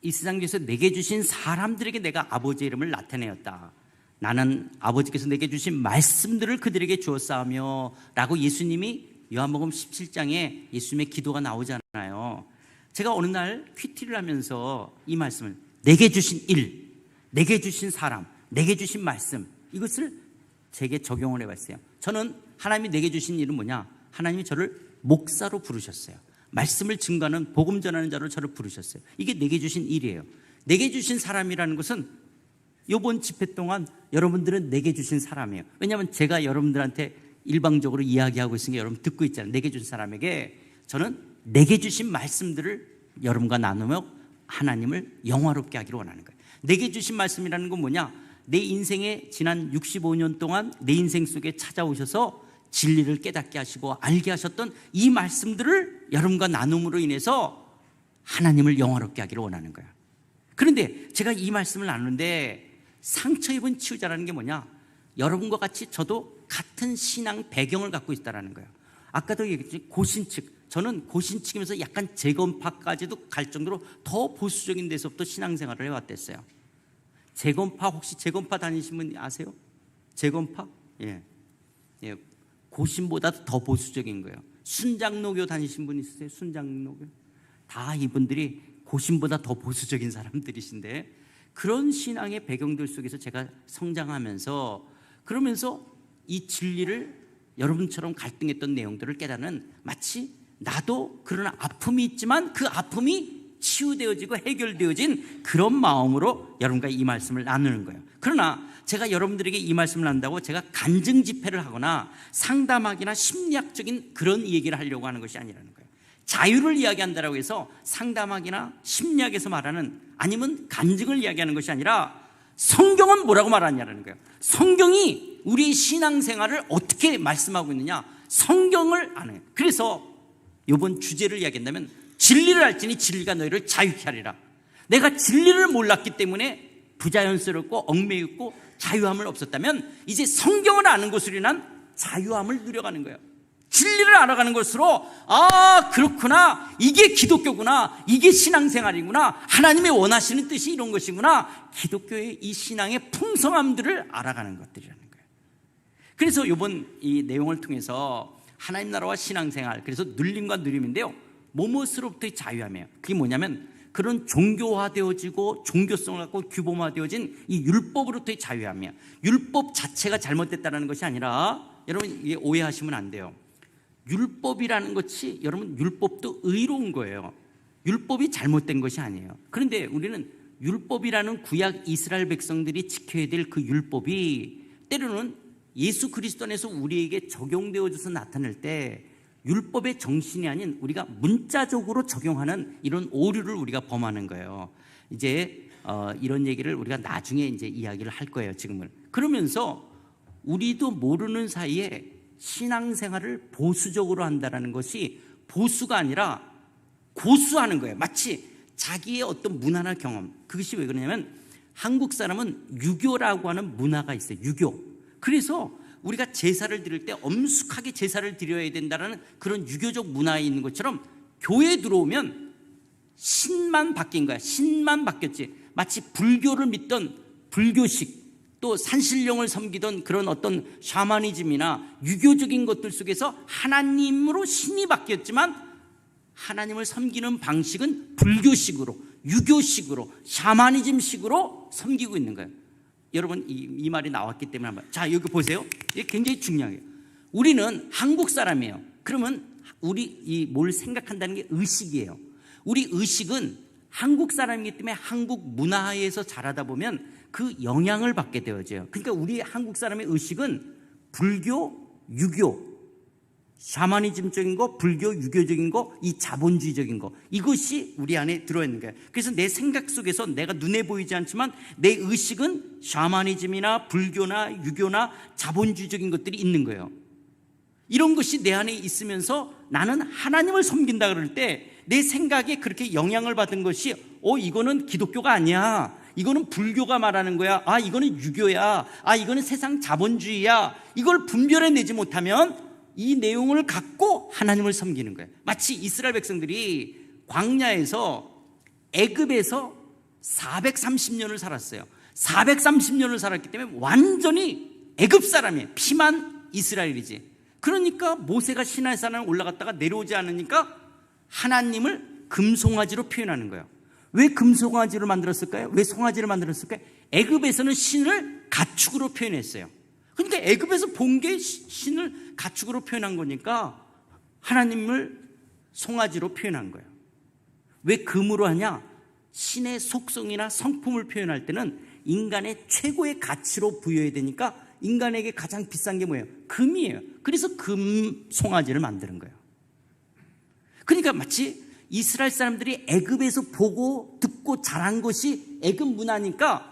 이 세상에서 내게 주신 사람들에게 내가 아버지의 이름을 나타내었다. 나는 아버지께서 내게 주신 말씀들을 그들에게 주었사오며 라고 예수님이 요한복음 17장에 예수님의 기도가 나오잖아요. 제가 어느 날 퀴티를 하면서 이 말씀을 내게 주신 일, 내게 주신 사람, 내게 주신 말씀, 이것을 제게 적용을 해봤어요. 저는 하나님이 내게 주신 일은 뭐냐? 하나님이 저를 목사로 부르셨어요. 말씀을 증거하는 복음 전하는 자로 저를 부르셨어요. 이게 내게 주신 일이에요. 내게 주신 사람이라는 것은 이번 집회 동안 여러분들은 내게 주신 사람이에요. 왜냐하면 제가 여러분들한테 일방적으로 이야기하고 있으니까 여러분 듣고 있잖아요. 내게 주신 사람에게 저는 내게 주신 말씀들을 여러분과 나누며 하나님을 영화롭게 하기를 원하는 거예요. 내게 주신 말씀이라는 건 뭐냐? 내 인생에 지난 65년 동안 내 인생 속에 찾아오셔서 진리를 깨닫게 하시고 알게 하셨던 이 말씀들을 여러분과 나눔으로 인해서 하나님을 영화롭게 하기를 원하는 거예요. 그런데 제가 이 말씀을 나누는데 상처 입은 치유자라는 게 뭐냐? 여러분과 같이 저도 같은 신앙 배경을 갖고 있다는 거예요. 아까도 얘기했지, 고신측. 저는 고신측이면서 약간 재건파까지도 갈 정도로 더 보수적인 데서부터 신앙생활을 해왔댔어요. 재건파, 혹시 재건파 다니신 분 아세요? 재건파? 예. 고신보다 더 보수적인 거예요. 순장로교 다니신 분 있으세요? 순장로교? 다 이분들이 고신보다 더 보수적인 사람들이신데, 그런 신앙의 배경들 속에서 제가 성장하면서, 그러면서 이 진리를 여러분처럼 갈등했던 내용들을 깨닫는, 마치 나도 그런 아픔이 있지만 그 아픔이 치유되어지고 해결되어진 그런 마음으로 여러분과 이 말씀을 나누는 거예요. 그러나 제가 여러분들에게 이 말씀을 한다고 제가 간증 집회를 하거나 상담학이나 심리학적인 그런 얘기를 하려고 하는 것이 아니라는 거예요. 자유를 이야기한다고 해서 상담학이나 심리학에서 말하는, 아니면 간증을 이야기하는 것이 아니라 성경은 뭐라고 말하냐는 거예요. 성경이 우리 신앙생활을 어떻게 말씀하고 있느냐, 성경을 아는 거예요. 그래서 이번 주제를 이야기한다면 진리를 알지니 진리가 너희를 자유케 하리라. 내가 진리를 몰랐기 때문에 부자연스럽고 얽매였고 자유함을 없었다면 이제 성경을 아는 것으로 인한 자유함을 누려가는 거예요. 진리를 알아가는 것으로 그렇구나, 이게 기독교구나, 이게 신앙생활이구나, 하나님의 원하시는 뜻이 이런 것이구나, 기독교의 이 신앙의 풍성함들을 알아가는 것들이라는 거예요. 그래서 이번 이 내용을 통해서 하나님 나라와 신앙생활, 그래서 눌림과 누림인데요, 무엇으로부터의 자유함이에요. 그게 뭐냐면 그런 종교화되어지고 종교성을 갖고 규범화되어진 이 율법으로부터의 자유함이에요. 율법 자체가 잘못됐다는 것이 아니라, 여러분 이게 오해하시면 안 돼요. 율법이라는 것이, 여러분 율법도 의로운 거예요. 율법이 잘못된 것이 아니에요. 그런데 우리는 율법이라는 구약 이스라엘 백성들이 지켜야 될 그 율법이 때로는 예수 그리스도 안에서 우리에게 적용되어져서 나타날 때 율법의 정신이 아닌 우리가 문자적으로 적용하는 이런 오류를 우리가 범하는 거예요. 이제 이런 얘기를 우리가 나중에 이제 이야기를 할 거예요, 지금은. 그러면서 우리도 모르는 사이에 신앙생활을 보수적으로 한다는 것이 보수가 아니라 고수하는 거예요. 마치 자기의 어떤 문화나 경험. 그것이 왜 그러냐면 한국 사람은 유교라고 하는 문화가 있어요. 유교. 그래서 우리가 제사를 드릴 때 엄숙하게 제사를 드려야 된다는 그런 유교적 문화에 있는 것처럼 교회에 들어오면 신만 바뀐 거야. 신만 바뀌었지. 마치 불교를 믿던 불교식, 또 산신령을 섬기던 그런 어떤 샤머니즘이나 유교적인 것들 속에서 하나님으로 신이 바뀌었지만 하나님을 섬기는 방식은 불교식으로, 유교식으로, 샤머니즘식으로 섬기고 있는 거예요. 여러분 이 말이 나왔기 때문에 한번, 자 여기 보세요. 이게 굉장히 중요해요. 우리는 한국 사람이에요. 그러면 우리 이 뭘 생각한다는 게 의식이에요. 우리 의식은 한국 사람이기 때문에 한국 문화에서 자라다 보면 그 영향을 받게 되어져요. 그러니까 우리 한국 사람의 의식은 불교, 유교, 샤머니즘적인 거, 불교, 유교적인 거, 이 자본주의적인 거, 이것이 우리 안에 들어있는 거예요. 그래서 내 생각 속에서 내가 눈에 보이지 않지만 내 의식은 샤머니즘이나 불교나 유교나 자본주의적인 것들이 있는 거예요. 이런 것이 내 안에 있으면서 나는 하나님을 섬긴다 그럴 때 내 생각에 그렇게 영향을 받은 것이 이거는 기독교가 아니야, 이거는 불교가 말하는 거야, 이거는 유교야, 이거는 세상 자본주의야, 이걸 분별해내지 못하면 이 내용을 갖고 하나님을 섬기는 거예요. 마치 이스라엘 백성들이 광야에서 애굽에서 430년을 살았어요. 430년을 살았기 때문에 완전히 애굽 사람이에요. 피만 이스라엘이지. 그러니까 모세가 시나이 산에 올라갔다가 내려오지 않으니까 하나님을 금송아지로 표현하는 거예요. 왜 금송아지를 만들었을까요? 왜 송아지를 만들었을까요? 애굽에서는 신을 가축으로 표현했어요. 그러니까 애굽에서 본 게 신을 가축으로 표현한 거니까 하나님을 송아지로 표현한 거예요. 왜 금으로 하냐? 신의 속성이나 성품을 표현할 때는 인간의 최고의 가치로 부여해야 되니까 인간에게 가장 비싼 게 뭐예요? 금이에요. 그래서 금 송아지를 만드는 거예요. 그러니까 마치 이스라엘 사람들이 애굽에서 보고 듣고 자란 것이 애굽 문화니까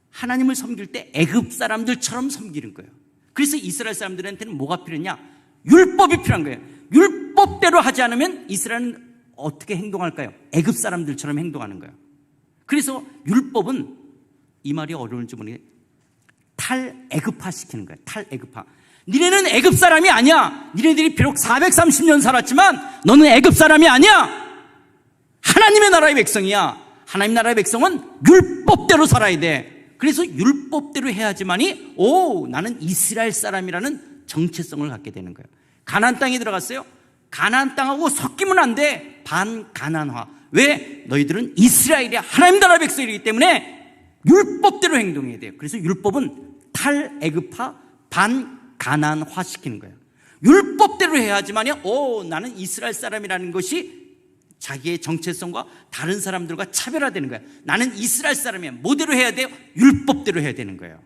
하나님을 섬길 때 애굽 사람들처럼 섬기는 거예요. 그래서 이스라엘 사람들한테는 뭐가 필요했냐? 율법이 필요한 거예요. 율법대로 하지 않으면 이스라엘은 어떻게 행동할까요? 애굽 사람들처럼 행동하는 거예요. 그래서 율법은, 이 말이 어려운지 모르겠는데, 탈애굽화 시키는 거예요. 탈애굽화. 니네는 애굽 사람이 아니야. 니네들이 비록 430년 살았지만 너는 애굽 사람이 아니야. 하나님의 나라의 백성이야. 하나님 나라의 백성은 율법대로 살아야 돼. 그래서 율법대로 해야지만이 나는 이스라엘 사람이라는 정체성을 갖게 되는 거예요. 가나안 땅에 들어갔어요. 가나안 땅하고 섞이면 안 돼. 반가나안화. 왜? 너희들은 이스라엘이야. 하나님 나라의 백성이기 때문에 율법대로 행동해야 돼요. 그래서 율법은 탈애굽화, 반가나안화 시키는 거예요. 율법대로 해야지만이 나는 이스라엘 사람이라는 것이 자기의 정체성과 다른 사람들과 차별화되는 거예요. 나는 이스라엘 사람이야. 뭐대로 해야 돼요? 율법대로 해야 되는 거예요.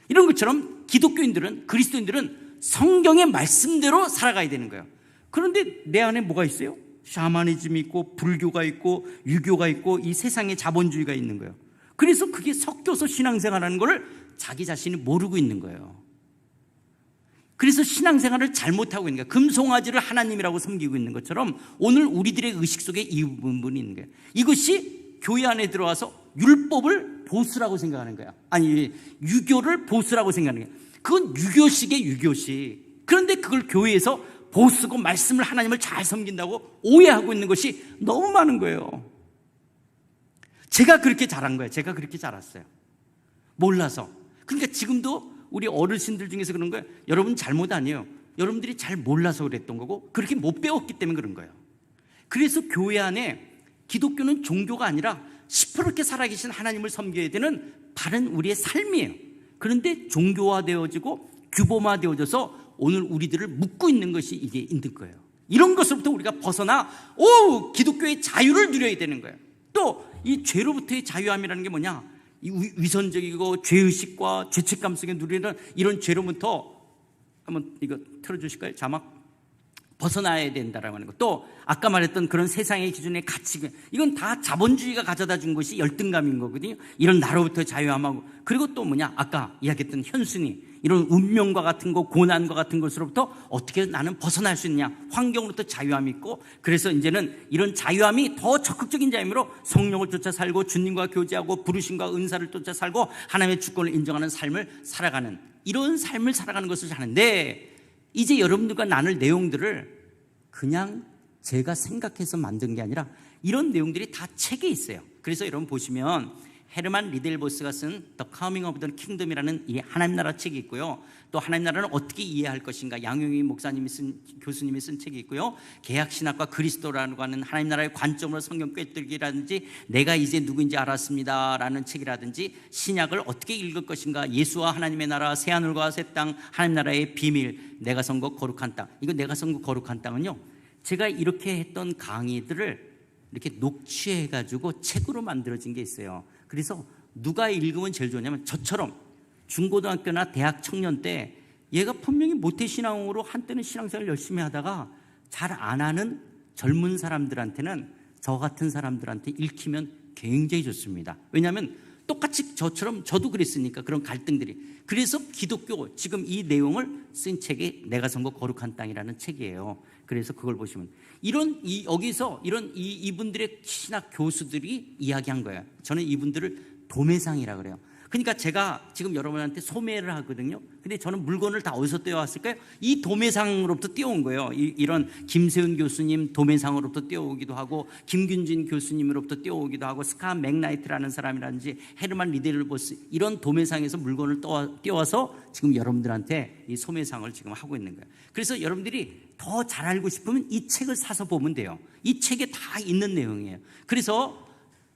이런 것처럼 기독교인들은, 그리스도인들은 성경의 말씀대로 살아가야 되는 거예요. 그런데 내 안에 뭐가 있어요? 샤머니즘이 있고 불교가 있고 유교가 있고 이 세상에 자본주의가 있는 거예요. 그래서 그게 섞여서 신앙생활하는 걸 자기 자신이 모르고 있는 거예요. 그래서 신앙생활을 잘못하고 있는 거예요. 금송아지를 하나님이라고 섬기고 있는 것처럼 오늘 우리들의 의식 속에 이 부분이 있는 거예요. 이것이 교회 안에 들어와서 율법을 보수라고 생각하는 거야. 아니, 유교를 보수라고 생각하는 거야. 그건 유교식의 유교식. 그런데 그걸 교회에서 보수고 말씀을, 하나님을 잘 섬긴다고 오해하고 있는 것이 너무 많은 거예요. 제가 그렇게 자란 거예요. 제가 그렇게 자랐어요. 몰라서. 그러니까 지금도 우리 어르신들 중에서 그런 거예요. 여러분 잘못 아니에요. 여러분들이 잘 몰라서 그랬던 거고 그렇게 못 배웠기 때문에 그런 거예요. 그래서 교회 안에 기독교는 종교가 아니라 시퍼렇게 살아계신 하나님을 섬겨야 되는 바른 우리의 삶이에요. 그런데 종교화되어지고 규범화되어져서 오늘 우리들을 묶고 있는 것이 이게 있는 거예요. 이런 것으로부터 우리가 벗어나 기독교의 자유를 누려야 되는 거예요. 또 이 죄로부터의 자유함이라는 게 뭐냐? 이 위선적이고 죄의식과 죄책감 속에 누리는 이런 죄로부터, 한번 이거 틀어주실까요? 자막. 벗어나야 된다라고 하는 것. 또 아까 말했던 그런 세상의 기준의 가치, 이건 다 자본주의가 가져다 준 것이 열등감인 거거든요. 이런 나로부터 자유함하고, 그리고 또 뭐냐, 아까 이야기했던 현순위, 이런 운명과 같은 것, 고난과 같은 것으로부터 어떻게 나는 벗어날 수 있느냐, 환경으로부터 자유함이 있고, 그래서 이제는 이런 자유함이 더 적극적인 자유함으로 성령을 쫓아 살고 주님과 교제하고 부르심과 은사를 쫓아 살고 하나님의 주권을 인정하는 삶을 살아가는, 이런 삶을 살아가는 것을 하는데, 이제 여러분들과 나눌 내용들을 그냥 제가 생각해서 만든 게 아니라 이런 내용들이 다 책에 있어요. 그래서 여러분 보시면 헤르만 리델보스가 쓴 The Coming of the Kingdom이라는 이 하나님 나라 책이 있고요. 또 하나님 나라는 어떻게 이해할 것인가, 양용희 목사님이 교수님이 쓴 책이 있고요. 개혁신학과 그리스도라고 하는 하나님 나라의 관점으로 성경 꿰뚫기라든지 내가 이제 누구인지 알았습니다라는 책이라든지 신약을 어떻게 읽을 것인가, 예수와 하나님의 나라, 새하늘과 새 땅, 하나님 나라의 비밀, 내가 선거 거룩한 땅. 이거 내가 선거 거룩한 땅은요, 제가 이렇게 했던 강의들을 이렇게 녹취해가지고 책으로 만들어진 게 있어요. 그래서 누가 읽으면 제일 좋냐면 저처럼 중고등학교나 대학 청년 때 얘가 분명히 모태신앙으로 한때는 신앙생활 열심히 하다가 잘 안 하는 젊은 사람들한테는, 저 같은 사람들한테 읽히면 굉장히 좋습니다. 왜냐하면 똑같이 저처럼 저도 그랬으니까, 그런 갈등들이. 그래서 기독교 지금 이 내용을 쓴 책이 내가 선거 거룩한 땅이라는 책이에요. 그래서 그걸 보시면 여기서 이분들의 신학 교수들이 이야기한 거예요. 저는 이분들을 도매상이라 그래요. 그러니까 제가 지금 여러분한테 소매를 하거든요. 근데 저는 물건을 다 어디서 떼어왔을까요? 이 도매상으로부터 떼어온 거예요. 이런 김세훈 교수님 도매상으로부터 떼어오기도 하고, 김균진 교수님으로부터 떼어오기도 하고, 스카 맥나이트라는 사람이라든지 헤르만 리델보스, 이런 도매상에서 물건을 떼어와서 지금 여러분들한테 이 소매상을 지금 하고 있는 거예요. 그래서 여러분들이 더 잘 알고 싶으면 이 책을 사서 보면 돼요. 이 책에 다 있는 내용이에요. 그래서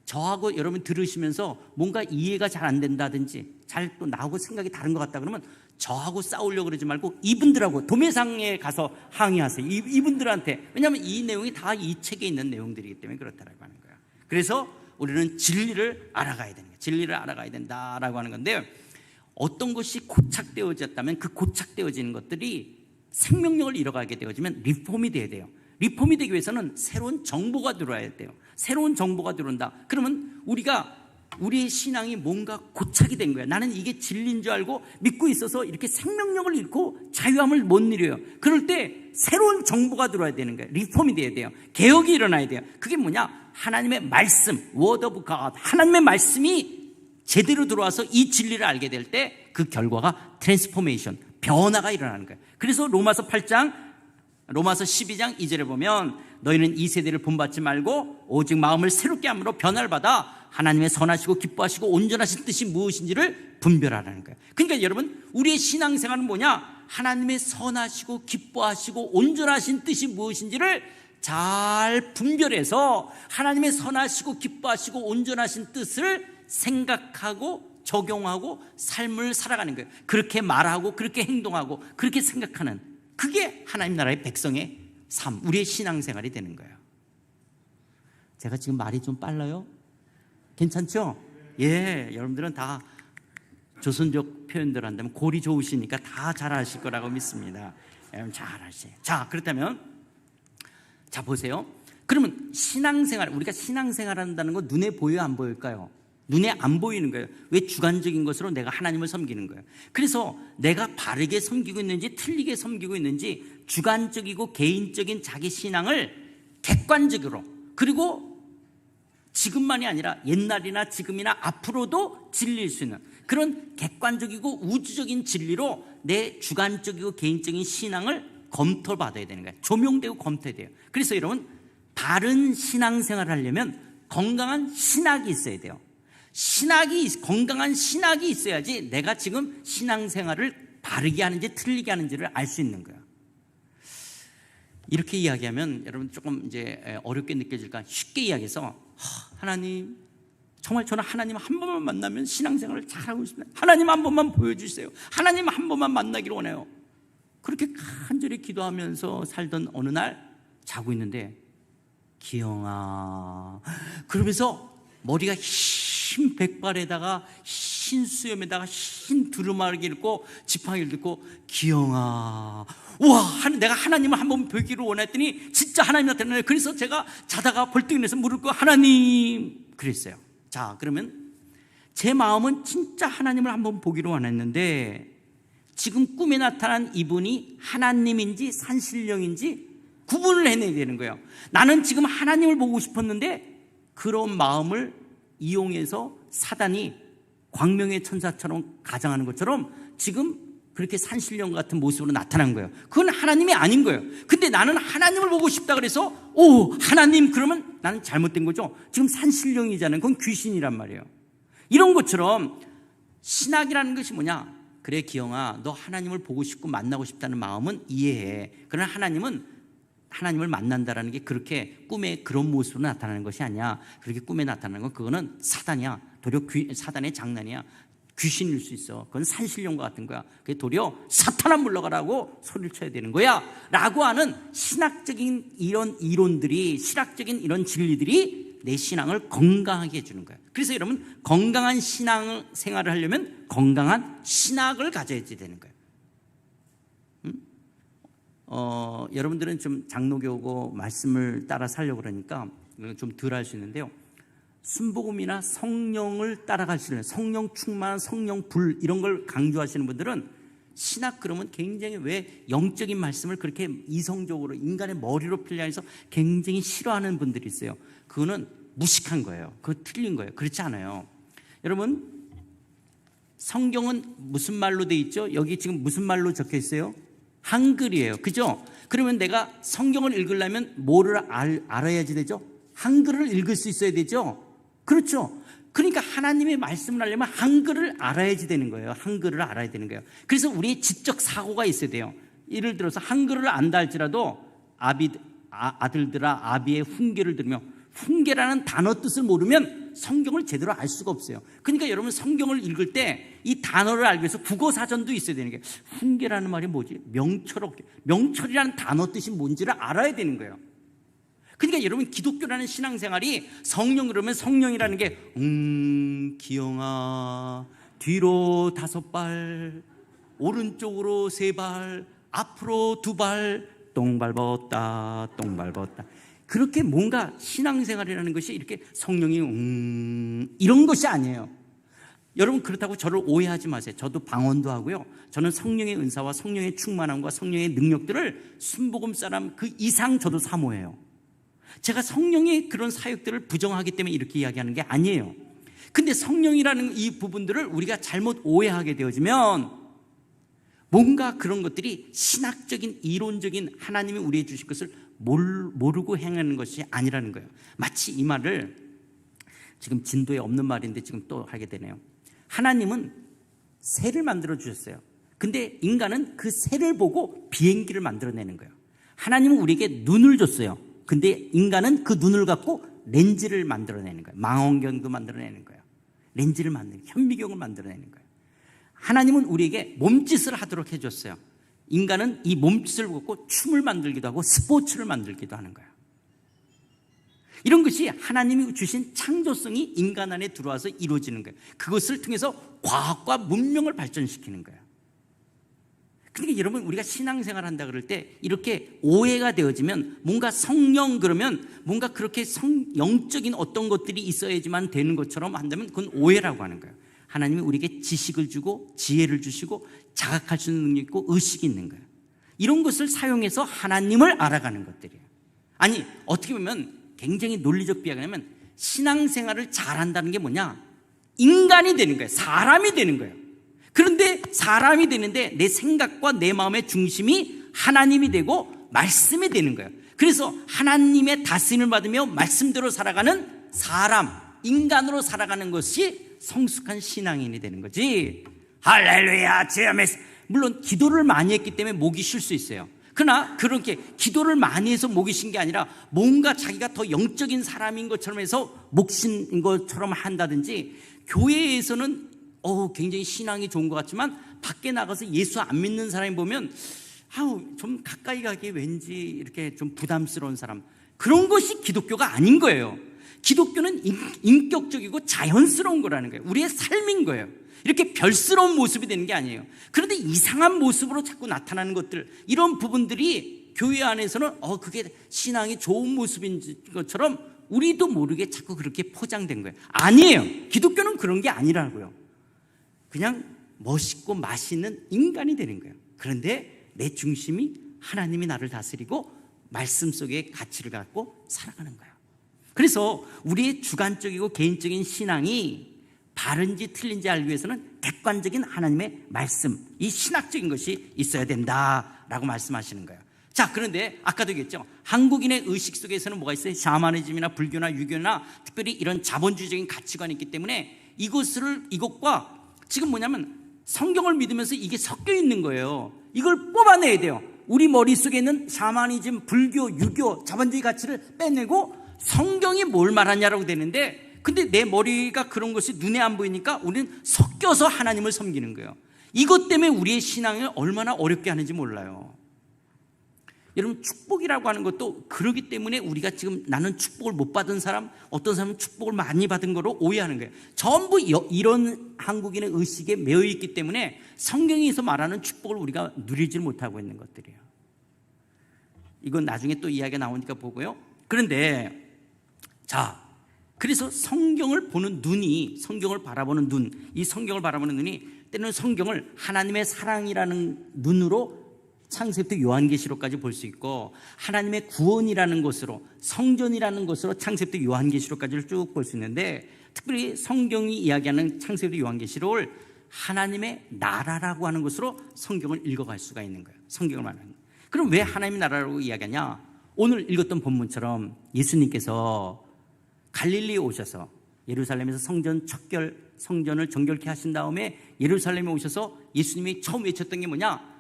저하고 여러분 들으시면서 뭔가 이해가 잘 안 된다든지, 잘 또 나하고 생각이 다른 것 같다 그러면 저하고 싸우려고 그러지 말고 이분들하고 도매상에 가서 항의하세요. 이분들한테. 왜냐하면 이 내용이 다 이 책에 있는 내용들이기 때문에 그렇다라고 하는 거예요. 그래서 우리는 진리를 알아가야 되는 거예요. 진리를 알아가야 된다라고 하는 건데요. 어떤 것이 고착되어졌다면 그 고착되어지는 것들이 생명력을 잃어가게 되어지면 리폼이 돼야 돼요. 리폼이 되기 위해서는 새로운 정보가 들어와야 돼요. 새로운 정보가 들어온다. 그러면 우리의 신앙이 뭔가 고착이 된 거야. 나는 이게 진리인 줄 알고 믿고 있어서 이렇게 생명력을 잃고 자유함을 못 누려요. 그럴 때 새로운 정보가 들어와야 되는 거예요. 리폼이 돼야 돼요. 개혁이 일어나야 돼요. 그게 뭐냐? 하나님의 말씀, Word of God, 하나님의 말씀이 제대로 들어와서 이 진리를 알게 될 때 그 결과가 트랜스포메이션, 변화가 일어나는 거예요. 그래서 로마서 12장 2절에 보면 너희는 이 세대를 본받지 말고 오직 마음을 새롭게 함으로 변화를 받아 하나님의 선하시고 기뻐하시고 온전하신 뜻이 무엇인지를 분별하라는 거예요. 그러니까 여러분, 우리의 신앙생활은 뭐냐? 하나님의 선하시고 기뻐하시고 온전하신 뜻이 무엇인지를 잘 분별해서 하나님의 선하시고 기뻐하시고 온전하신 뜻을 생각하고 적용하고 삶을 살아가는 거예요. 그렇게 말하고 그렇게 행동하고 그렇게 생각하는, 그게 하나님 나라의 백성의 삶, 우리의 신앙생활이 되는 거예요. 제가 지금 말이 좀 빨라요? 괜찮죠? 예, 여러분들은 다 조선족 표현들 한다면 골이 좋으시니까 다 잘 아실 거라고 믿습니다. 여러분 잘 아시죠? 자, 그렇다면 자 보세요. 그러면 신앙생활, 우리가 신앙생활 한다는 거 눈에 보여요, 안 보일까요? 눈에 안 보이는 거예요. 왜? 주관적인 것으로 내가 하나님을 섬기는 거예요. 그래서 내가 바르게 섬기고 있는지 틀리게 섬기고 있는지 주관적이고 개인적인 자기 신앙을 객관적으로, 그리고 지금만이 아니라 옛날이나 지금이나 앞으로도 진리일 수 있는 그런 객관적이고 우주적인 진리로 내 주관적이고 개인적인 신앙을 검토받아야 되는 거예요. 조명되고 검토해야 돼요. 그래서 여러분, 바른 신앙생활을 하려면 건강한 신학이 있어야 돼요. 건강한 신학이 있어야지 내가 지금 신앙생활을 바르게 하는지 틀리게 하는지를 알 수 있는 거예요. 이렇게 이야기하면 여러분 조금 이제 어렵게 느껴질까? 쉽게 이야기해서 하나님, 정말 저는 하나님 한 번만 만나면 신앙생활을 잘하고 싶습니다. 하나님 한 번만 보여주세요. 하나님 한 번만 만나기를 원해요. 그렇게 간절히 기도하면서 살던 어느 날 자고 있는데, 기영아, 그러면서 머리가 흰 백발에다가 흰 수염에다가 흰 두루마기를 입고 지팡이를 들고, 기영아, 우와, 내가 하나님을 한번 뵙기를 원했더니 진짜 하나님 나타나요. 그래서 제가 자다가 벌떡 일어나서 무릎 꿇고 하나님 그랬어요. 자, 그러면 제 마음은 진짜 하나님을 한번 보기로 원했는데, 지금 꿈에 나타난 이분이 하나님인지 산신령인지 구분을 해내야 되는 거예요. 나는 지금 하나님을 보고 싶었는데 그런 마음을 이용해서 사단이 광명의 천사처럼 가장하는 것처럼 지금 그렇게 산신령 같은 모습으로 나타난 거예요. 그건 하나님이 아닌 거예요. 근데 나는 하나님을 보고 싶다 그래서 하나님, 그러면 나는 잘못된 거죠. 지금 산신령이잖아요. 그건 귀신이란 말이에요. 이런 것처럼 신학이라는 것이 뭐냐? 그래, 기영아, 너 하나님을 보고 싶고 만나고 싶다는 마음은 이해해. 그러나 하나님을 만난다라는 게 그렇게 꿈에 그런 모습으로 나타나는 것이 아니야. 그렇게 꿈에 나타나는 건 그거는 사단이야. 도리어 사단의 장난이야. 귀신일 수 있어. 그건 산신령과 같은 거야. 그게 도리어 사탄아 물러가라고 소리를 쳐야 되는 거야 라고 하는 신학적인 이런 이론들이, 신학적인 이런 진리들이 내 신앙을 건강하게 해주는 거예요. 그래서 여러분, 건강한 신앙 생활을 하려면 건강한 신학을 가져야 되는 거예요. 여러분들은 좀 장로교고 말씀을 따라 살려고 그러니까 좀 덜 할 수 있는데요, 순복음이나 성령을 따라가시는, 성령 충만, 성령 불, 이런 걸 강조하시는 분들은 신학 그러면 굉장히 왜 영적인 말씀을 그렇게 이성적으로 인간의 머리로 필요해서 굉장히 싫어하는 분들이 있어요. 그거는 무식한 거예요. 그거 틀린 거예요. 그렇지 않아요. 여러분, 성경은 무슨 말로 돼 있죠? 여기 지금 무슨 말로 적혀 있어요? 한글이에요. 그죠? 그러면 내가 성경을 읽으려면 뭐를 알아야지 되죠? 한글을 읽을 수 있어야 되죠? 그렇죠? 그러니까 하나님의 말씀을 하려면 한글을 알아야지 되는 거예요. 한글을 알아야 되는 거예요. 그래서 우리의 지적 사고가 있어야 돼요. 예를 들어서 한글을 안다 할지라도 아들들아 아비의 훈계를 들으며, 훈계라는 단어 뜻을 모르면 성경을 제대로 알 수가 없어요. 그러니까 여러분, 성경을 읽을 때 이 단어를 알기 위해서 국어사전도 있어야 되는 게, 훈계라는 말이 뭐지? 명철이라는 단어 뜻이 뭔지를 알아야 되는 거예요. 그러니까 여러분, 기독교라는 신앙생활이 성령 그러면 성령이라는 게 기영아, 뒤로 5발, 오른쪽으로 3발, 앞으로 2발, 똥 밟았다, 똥 밟았다. 그렇게 뭔가 신앙생활이라는 것이 이렇게 성령이 이런 것이 아니에요. 여러분, 그렇다고 저를 오해하지 마세요. 저도 방언도 하고요. 저는 성령의 은사와 성령의 충만함과 성령의 능력들을 순복음 사람 그 이상 저도 사모해요. 제가 성령의 그런 사역들을 부정하기 때문에 이렇게 이야기하는 게 아니에요. 근데 성령이라는 이 부분들을 우리가 잘못 오해하게 되어지면 뭔가 그런 것들이 신학적인 이론적인 하나님이 우리에게 주실 것을 모르고 행하는 것이 아니라는 거예요. 마치 이 말을, 지금 진도에 없는 말인데 지금 또 하게 되네요. 하나님은 새를 만들어 주셨어요. 근데 인간은 그 새를 보고 비행기를 만들어내는 거예요. 하나님은 우리에게 눈을 줬어요. 근데 인간은 그 눈을 갖고 렌즈를 만들어내는 거예요. 망원경도 만들어내는 거예요. 렌즈를 현미경을 만들어내는 거예요. 하나님은 우리에게 몸짓을 하도록 해줬어요. 인간은 이 몸짓을 갖고 춤을 만들기도 하고 스포츠를 만들기도 하는 거예요. 이런 것이 하나님이 주신 창조성이 인간 안에 들어와서 이루어지는 거예요. 그것을 통해서 과학과 문명을 발전시키는 거예요. 그러니까 여러분, 우리가 신앙생활 한다 그럴 때 이렇게 오해가 되어지면, 뭔가 성령 그러면 뭔가 그렇게 영적인 어떤 것들이 있어야지만 되는 것처럼 한다면 그건 오해라고 하는 거예요. 하나님이 우리에게 지식을 주고 지혜를 주시고 자각할 수 있는 능력이 있고 의식이 있는 거예요. 이런 것을 사용해서 하나님을 알아가는 것들이에요. 아니, 어떻게 보면 굉장히 논리적 비약을 하면 신앙생활을 잘한다는 게 뭐냐? 인간이 되는 거예요. 사람이 되는 거예요. 그런데 사람이 되는데 내 생각과 내 마음의 중심이 하나님이 되고 말씀이 되는 거예요. 그래서 하나님의 다스림을 받으며 말씀대로 살아가는 사람, 인간으로 살아가는 것이 성숙한 신앙인이 되는 거지. 할렐루야, 주여 메시. 물론 기도를 많이 했기 때문에 목이 쉴 수 있어요. 그러나 그렇게 기도를 많이 해서 목이 쉰 게 아니라 뭔가 자기가 더 영적인 사람인 것처럼 해서 목 쉰 것처럼 한다든지, 교회에서는 굉장히 신앙이 좋은 것 같지만 밖에 나가서 예수 안 믿는 사람이 보면 좀 가까이 가기 왠지 이렇게 좀 부담스러운 사람, 그런 것이 기독교가 아닌 거예요. 기독교는 인격적이고 자연스러운 거라는 거예요. 우리의 삶인 거예요. 이렇게 별스러운 모습이 되는 게 아니에요. 그런데 이상한 모습으로 자꾸 나타나는 것들, 이런 부분들이 교회 안에서는 그게 신앙이 좋은 모습인 것처럼 우리도 모르게 자꾸 그렇게 포장된 거예요. 아니에요. 기독교는 그런 게 아니라고요. 그냥 멋있고 맛있는 인간이 되는 거예요. 그런데 내 중심이 하나님이 나를 다스리고 말씀 속에 가치를 갖고 살아가는 거예요. 그래서 우리의 주관적이고 개인적인 신앙이 바른지 틀린지 알기 위해서는 객관적인 하나님의 말씀, 이 신학적인 것이 있어야 된다라고 말씀하시는 거예요. 자, 그런데 아까도 얘기했죠. 한국인의 의식 속에서는 뭐가 있어요? 샤머니즘이나 불교나 유교나 특별히 이런 자본주의적인 가치관이 있기 때문에 이것과 지금 뭐냐면 성경을 믿으면서 이게 섞여 있는 거예요. 이걸 뽑아내야 돼요. 우리 머릿속에 있는 샤머니즘, 불교, 유교, 자본주의 가치를 빼내고 성경이 뭘 말하냐라고 되는데, 근데 내 머리가 그런 것이 눈에 안 보이니까 우리는 섞여서 하나님을 섬기는 거예요. 이것 때문에 우리의 신앙을 얼마나 어렵게 하는지 몰라요. 여러분, 축복이라고 하는 것도 그러기 때문에 우리가 지금 나는 축복을 못 받은 사람, 어떤 사람은 축복을 많이 받은 거로 오해하는 거예요. 전부 이런 한국인의 의식에 매여 있기 때문에 성경에서 말하는 축복을 우리가 누리지 못하고 있는 것들이에요. 이건 나중에 또 이야기가 나오니까 보고요. 그런데 그래서 성경을 보는 눈이, 성경을 바라보는 눈, 이 성경을 바라보는 눈이 때로는 성경을 하나님의 사랑이라는 눈으로 창세부터 요한계시록까지 볼 수 있고, 하나님의 구원이라는 것으로, 성전이라는 것으로 창세부터 요한계시록까지를 쭉 볼 수 있는데, 특별히 성경이 이야기하는 창세부터 요한계시록을 하나님의 나라라고 하는 것으로 성경을 읽어갈 수가 있는 거예요. 성경을 말하는 거예요. 그럼 왜 하나님의 나라라고 이야기하냐? 오늘 읽었던 본문처럼 예수님께서 갈릴리에 오셔서 예루살렘에서 성전을 정결케 하신 다음에 예루살렘에 오셔서 예수님이 처음 외쳤던 게 뭐냐?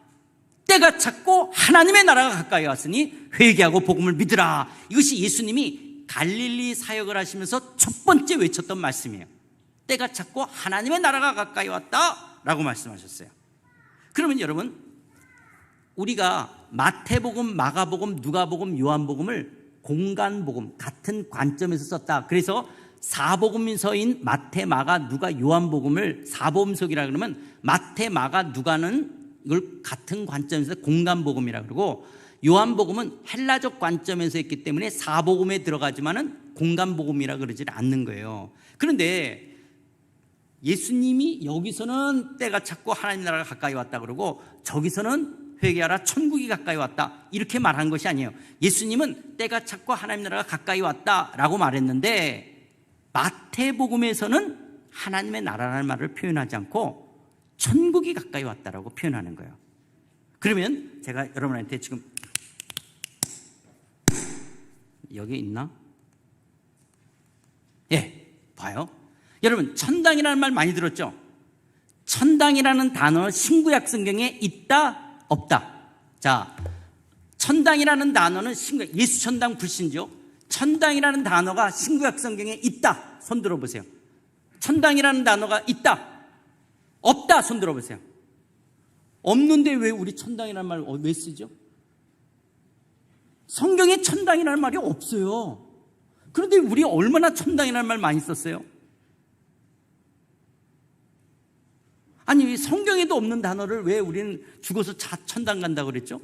때가 찼고 하나님의 나라가 가까이 왔으니 회개하고 복음을 믿으라. 이것이 예수님이 갈릴리 사역을 하시면서 첫 번째 외쳤던 말씀이에요. 때가 찼고 하나님의 나라가 가까이 왔다라고 말씀하셨어요. 그러면 여러분, 우리가 마태복음, 마가복음, 누가복음, 요한복음을 공간복음, 같은 관점에서 썼다. 그래서 사복음서인 마태, 마가, 누가, 요한복음을 사복음서이라 그러면 마태, 마가, 누가는 이걸 같은 관점에서 공간복음이라 그러고, 요한복음은 헬라적 관점에서 했기 때문에 사복음에 들어가지만은 공간복음이라 그러지 않는 거예요. 그런데 예수님이 여기서는 때가 찼고 하나님 나라가 가까이 왔다 그러고, 저기서는 회개하라 천국이 가까이 왔다 이렇게 말한 것이 아니에요. 예수님은 때가 찼고 하나님 나라가 가까이 왔다라고 말했는데, 마태복음에서는 하나님의 나라라는 말을 표현하지 않고 천국이 가까이 왔다라고 표현하는 거예요. 그러면 제가 여러분한테 지금 여기 있나? 봐요. 여러분, 천당이라는 말 많이 들었죠? 천당이라는 단어 신구약 성경에 있다 없다? 자, 천당이라는 단어는 예수 천당 불신죠. 천당이라는 단어가 신구약 성경에 있다. 손 들어보세요. 천당이라는 단어가 있다 없다? 손 들어보세요. 없는데 왜 우리 천당이라는 말 왜 쓰죠? 성경에 천당이라는 말이 없어요. 그런데 우리 얼마나 천당이라는 말 많이 썼어요? 아니, 성경에도 없는 단어를 왜 우리는 죽어서 천당 간다고 그랬죠?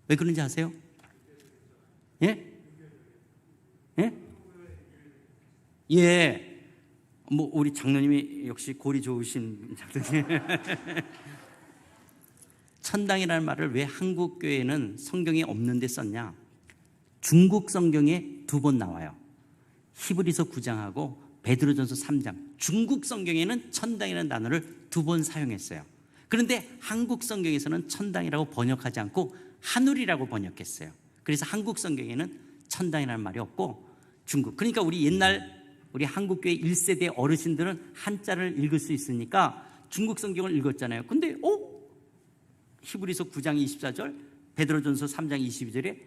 왜 그런지 아세요? 우리 장로님이 역시 골이 좋으신 장로님. 천당이라는 말을 왜 한국 교회는 성경에 없는데 썼냐? 중국 성경에 2번 나와요. 히브리서 9장하고 베드로전서 3장. 중국 성경에는 천당이라는 단어를 2번 사용했어요. 그런데 한국 성경에서는 천당이라고 번역하지 않고 하늘이라고 번역했어요. 그래서 한국 성경에는 천당이라는 말이 없고 중국. 그러니까 우리 옛날 우리 한국교회 1세대 어르신들은 한자를 읽을 수 있으니까 중국 성경을 읽었잖아요. 근데 히브리서 9장 24절, 베드로전서 3장 22절에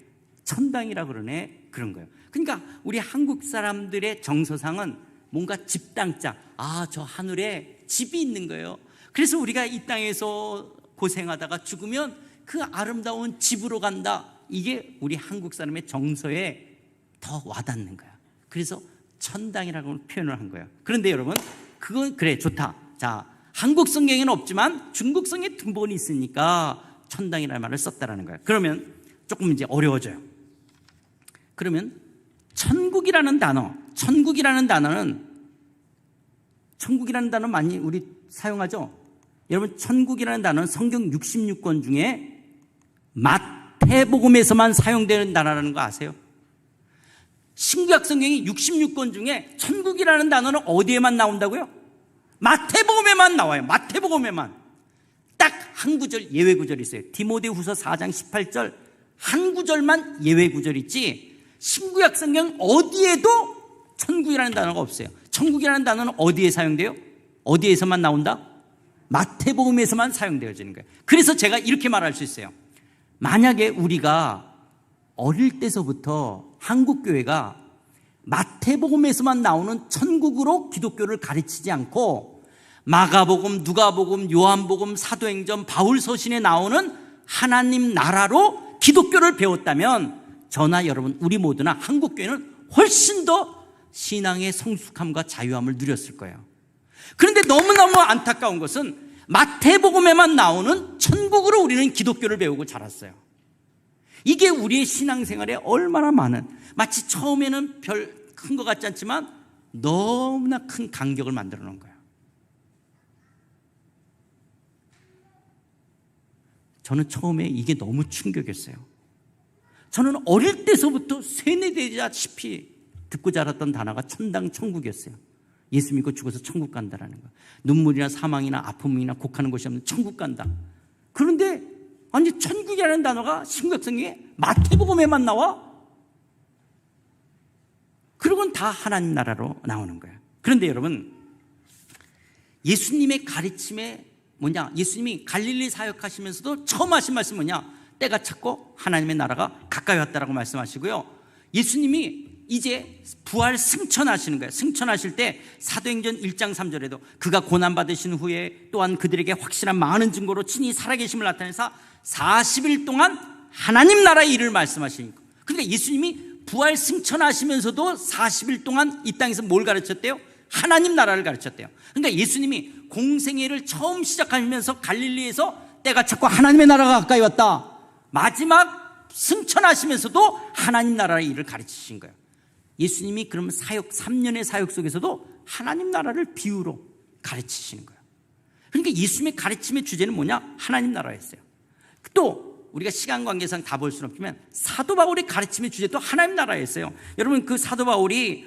천당이라 그러네. 그런 거예요. 그러니까 우리 한국 사람들의 정서상은 뭔가 집땅자, 저 하늘에 집이 있는 거예요. 그래서 우리가 이 땅에서 고생하다가 죽으면 그 아름다운 집으로 간다. 이게 우리 한국 사람의 정서에 더 와닿는 거야. 그래서 천당이라고 표현을 한 거예요. 그런데 여러분, 그건 그래, 좋다. 자, 한국 성경에는 없지만 중국 성경에 2번이 있으니까 천당이라는 말을 썼다라는 거예요. 그러면 조금 이제 어려워져요. 그러면 천국이라는 단어는 많이 우리 사용하죠. 여러분, 천국이라는 단어는 성경 66권 중에 마태복음에서만 사용되는 단어라는 거 아세요? 신구약 성경이 66권 중에 천국이라는 단어는 어디에만 나온다고요? 마태복음에만 나와요. 마태복음에만. 딱 한 구절 예외 구절이 있어요. 디모데후서 4장 18절 한 구절만 예외 구절 있지, 신구약 성경 어디에도 천국이라는 단어가 없어요. 천국이라는 단어는 어디에 사용돼요? 어디에서만 나온다? 마태복음에서만 사용되어지는 거예요. 그래서 제가 이렇게 말할 수 있어요. 만약에 우리가 어릴 때서부터 한국교회가 마태복음에서만 나오는 천국으로 기독교를 가르치지 않고 마가복음, 누가복음, 요한복음, 사도행전, 바울서신에 나오는 하나님 나라로 기독교를 배웠다면 저나 여러분, 우리 모두나 한국교회는 훨씬 더 신앙의 성숙함과 자유함을 누렸을 거예요. 그런데 너무너무 안타까운 것은 마태복음에만 나오는 천국으로 우리는 기독교를 배우고 자랐어요. 이게 우리의 신앙생활에 얼마나 많은, 마치 처음에는 별 큰 것 같지 않지만 너무나 큰 간격을 만들어 놓은 거예요. 저는 처음에 이게 너무 충격이었어요. 저는 어릴 때서부터 세뇌되다시피 듣고 자랐던 단어가 천당, 천국이었어요. 예수 믿고 죽어서 천국 간다라는 거. 눈물이나 사망이나 아픔이나 곡하는 것이 없는 천국 간다. 그런데 아니, 천국이라는 단어가 신구약 성경에 마태복음에만 나와? 그러고는 다 하나님 나라로 나오는 거예요. 그런데 여러분, 예수님의 가르침에 뭐냐? 예수님이 갈릴리 사역하시면서도 처음 하신 말씀 뭐냐? 때가 찼고 하나님의 나라가 가까이 왔다라고 말씀하시고요. 예수님이 이제 부활 승천하시는 거예요. 승천하실 때 사도행전 1장 3절에도 그가 고난받으신 후에 또한 그들에게 확실한 많은 증거로 친히 살아계심을 나타내사 40일 동안 하나님 나라의 일을 말씀하시니까. 그러니까 예수님이 부활 승천하시면서도 40일 동안 이 땅에서 뭘 가르쳤대요? 하나님 나라를 가르쳤대요. 그러니까 예수님이 공생애를 처음 시작하면서 갈릴리에서 때가 찼고 하나님의 나라가 가까이 왔다. 마지막 승천하시면서도 하나님 나라의 일을 가르치신 거예요. 예수님이 그러면 사역 3년의 사역 속에서도 하나님 나라를 비유로 가르치시는 거예요. 그러니까 예수님의 가르침의 주제는 뭐냐? 하나님 나라였어요. 또 우리가 시간 관계상 다 볼 수는 없지만 사도 바울의 가르침의 주제도 하나님 나라였어요. 여러분, 그 사도 바울이